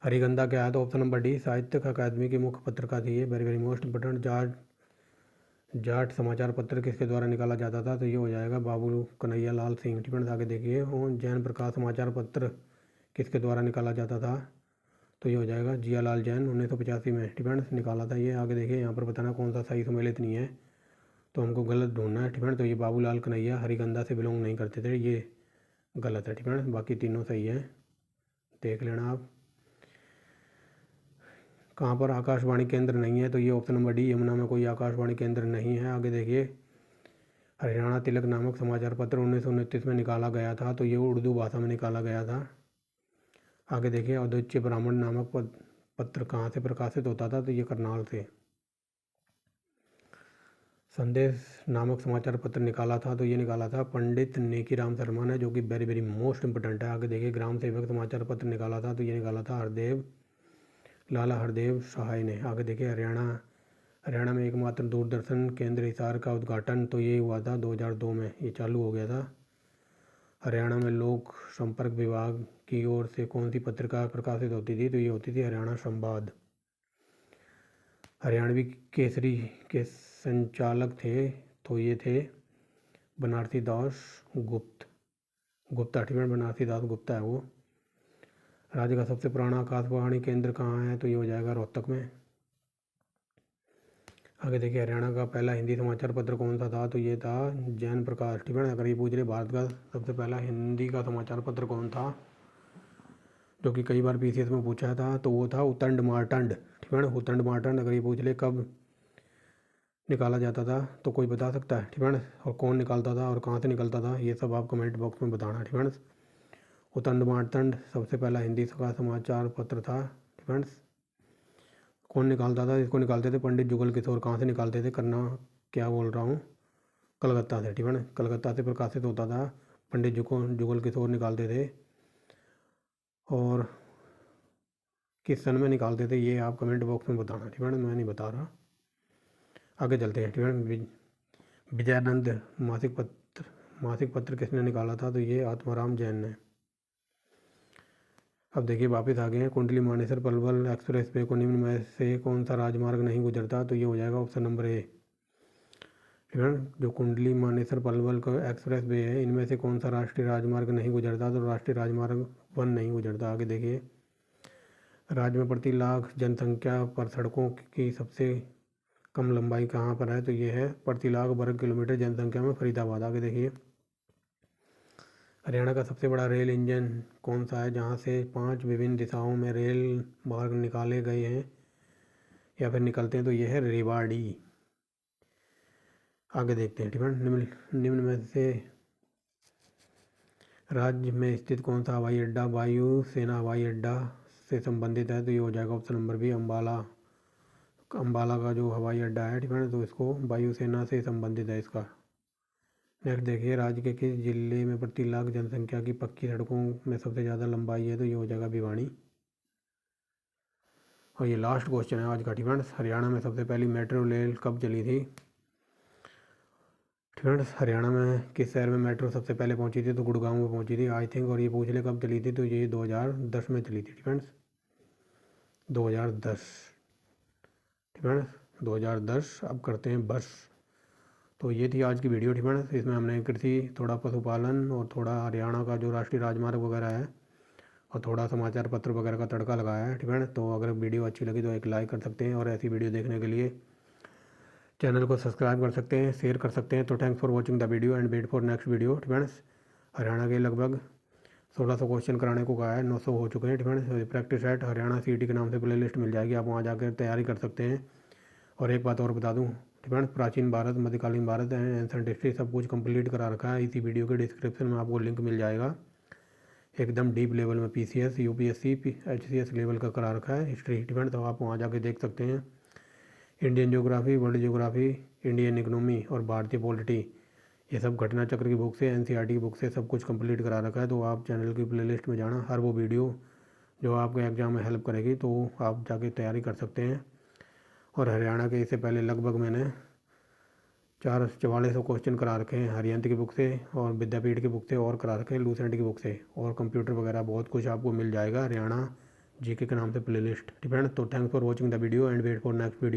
हरिगंधा क्या है। तो ऑप्शन नंबर डी, साहित्यिक अकादमी की मुख्य पत्रिका थी ये, very very most important. Jat समाचार पत्र किसके द्वारा निकाला जाता था। तो ये हो जाएगा बाबू कन्हैया लाल सिंह, ठीक है। आगे देखिए, जैन प्रकाश समाचार पत्र किसके द्वारा निकाला जाता था। तो ये हो जाएगा जियालाल जैन 1985 में डिफेंस निकाला था ये। आगे देखिए यहाँ पर बताना कौन सा सही सम्मिलित नहीं है, तो हमको गलत ढूंढना है डिफेंस। तो ये बाबूलाल कन्हैया हरिगंधा से बिलोंग नहीं करते थे, ये गलत है डिफेंस। बाकी तीनों सही है, देख लेना आप। कहाँ पर आकाशवाणी केंद्र नहीं है, तो ये ऑप्शन नंबर डी, यमुना में कोई आकाशवाणी केंद्र नहीं है। आगे देखिए हरियाणा तिलक नामक समाचार पत्र 1929 में निकाला गया था, तो ये उर्दू भाषा में निकाला गया था। आगे देखिए अद्वितीय ब्राह्मण नामक पत्र कहाँ से प्रकाशित होता था, तो ये करनाल से। संदेश नामक समाचार पत्र निकाला था, तो ये निकाला था पंडित नेकीराम शर्मा ने, जो कि वेरी वेरी मोस्ट इंपोर्टेंट है। आगे देखिए ग्राम सेवक समाचार पत्र निकाला था, तो ये निकाला था लाला हरदेव सहाय ने। आगे देखिए हरियाणा में एकमात्र दूरदर्शन केंद्र हिसार का उद्घाटन, तो ये हुआ था 2002 में, ये चालू हो गया था। हरियाणा में लोक संपर्क विभाग की ओर से कौन सी पत्रिका प्रकाशित होती थी, तो ये होती थी हरियाणा संवाद। हरियाणवी केसरी के संचालक थे, तो ये थे बनारसी दास गुप्ता ठीक बनारसी दास गुप्ता है वो। राज्य का सबसे पुराना आकाशवाणी केंद्र कहाँ है, तो ये हो जाएगा रोहतक में। आगे देखिए हरियाणा का पहला हिंदी समाचार पत्र कौन सा था, तो ये था जैन प्रकाश ठीक है। अगर ये पूछ रहे भारत का सबसे पहला हिंदी का समाचार पत्र कौन था, जो कि कई बार पीसीएस में पूछा था, तो वो था उतंड मार्तंड ठीक है। उतंड मार्तंड अगर ये पूछ ले कब निकाला जाता था, तो कोई बता सकता है ठीक है। और कौन निकालता था और कहाँ से निकलता था, ये सब आप कमेंट बॉक्स में बताना ठीक है। उतंड मार्तंड सबसे पहला हिंदी का समाचार पत्र था ठीक है। कौन निकालता था, इसको निकालते थे पंडित जुगल किशोर। कहाँ से निकालते थे, करना क्या बोल रहा हूँ, कलकत्ता से ठीक है। कलकत्ता से प्रकाशित होता था, पंडित जुगल किशोर निकालते थे। और किस सन में निकालते थे, ये आप कमेंट बॉक्स में बताना ठीक है, मैं नहीं बता रहा। आगे चलते हैं ठीक है। विजयानंद मासिक पत्र किसने निकाला था, तो ये आत्माराम जैन ने। अब देखिए वापस आ गए हैं। कुंडली मानेसर पलवल एक्सप्रेस वे को निम्न में से कौन सा राजमार्ग नहीं गुजरता, तो ये हो जाएगा ऑप्शन नंबर ए ठीक है। जो कुंडली मानेसर पलवल का एक्सप्रेस वे है, इनमें से कौन सा राष्ट्रीय राजमार्ग नहीं गुजरता, तो राष्ट्रीय राजमार्ग 1 नहीं गुजरता। आगे देखिए राज्य में प्रति लाख जनसंख्या पर सड़कों की सबसे कम लंबाई कहाँ पर है, तो ये है प्रति लाख वर्ग किलोमीटर जनसंख्या में फरीदाबाद। आगे देखिए हरियाणा का सबसे बड़ा रेल इंजन कौन सा है, जहाँ से 5 विभिन्न दिशाओं में रेल मार्ग निकाले गए हैं या फिर निकलते हैं, तो ये है रेवाड़ी। आगे देखते हैं ठीक है। निम्न में से राज्य में स्थित कौन सा हवाई अड्डा वायु सेना हवाई अड्डा से संबंधित है, तो ये हो जाएगा ऑप्शन नंबर बी अम्बाला का जो हवाई अड्डा है ठीक है, तो इसको वायुसेना से संबंधित है इसका। नेक्स्ट देखिए राज्य के किस जिले में प्रति लाख जनसंख्या की पक्की सड़कों में सबसे ज़्यादा लंबाई है, तो ये हो जाएगा भिवानी। और ये लास्ट क्वेश्चन है आज का ठीक है। हरियाणा में सबसे पहली मेट्रो रेल कब चली थी ठीक है। हरियाणा में किस शहर में मेट्रो सबसे पहले पहुंची थी, तो गुड़गांव में पहुंची थी आई थिंक। और ये पूछ ले कब चली थी, तो ये 2010 में चली थी ठीक है। 2010 ठीक है 2010। अब करते हैं बस। तो ये थी आज की वीडियो ठीक है। इसमें हमने कृषि, थोड़ा पशुपालन और थोड़ा हरियाणा का जो राष्ट्रीय राजमार्ग वगैरह है और थोड़ा समाचार पत्र वगैरह का तड़का लगाया है ठीक है। तो अगर वीडियो अच्छी लगी तो एक लाइक कर सकते हैं, और ऐसी वीडियो देखने के लिए चैनल को सब्सक्राइब कर सकते हैं, शेयर कर सकते हैं। तो thanks for watching the video and wait for next video ठीक है। हरियाणा के लगभग 1600 क्वेश्चन कराने को कहा है, 900 हो चुके हैं ठीक है। प्रैक्टिस सेट हरियाणा सीईटी के नाम से प्ले लिस्ट मिल जाएगी, आप वहाँ जाकर तैयारी कर सकते हैं। और एक बात और बता दूँ ठीक है, प्राचीन भारत, मध्यकालीन भारत एंड एंसेंट हिस्ट्री सब कुछ कंप्लीट करा रखा है। इसी वीडियो के डिस्क्रिप्शन में आपको लिंक मिल जाएगा। एकदम डीप लेवल में पीसीएस, यूपीएससी, एचसीएस लेवल का करा रखा है हिस्ट्री ठीक है, तो आप वहाँ जाके देख सकते हैं। Indian geography, world geography, Indian economy और भारतीय पॉलिटी, ये सब घटना चक्र की बुक से, एनसीईआरटी की बुक से सब कुछ कंप्लीट करा रखा है। तो आप चैनल की प्लेलिस्ट में जाना, हर वो वीडियो जो आपके एग्ज़ाम में हेल्प करेगी, तो आप जाके तैयारी कर सकते हैं। और हरियाणा के इससे पहले लगभग मैंने 4400 क्वेश्चन करा रखे हैं हरियंत की बुक से और विद्यापीठ की बुक से, और करा रखे हैं लूसेंट की बुक से, और कंप्यूटर वगैरह बहुत कुछ आपको मिल जाएगा हरियाणा जीके के नाम से प्लेलिस्ट ठीक है। तो thanks for watching the video and wait for next video.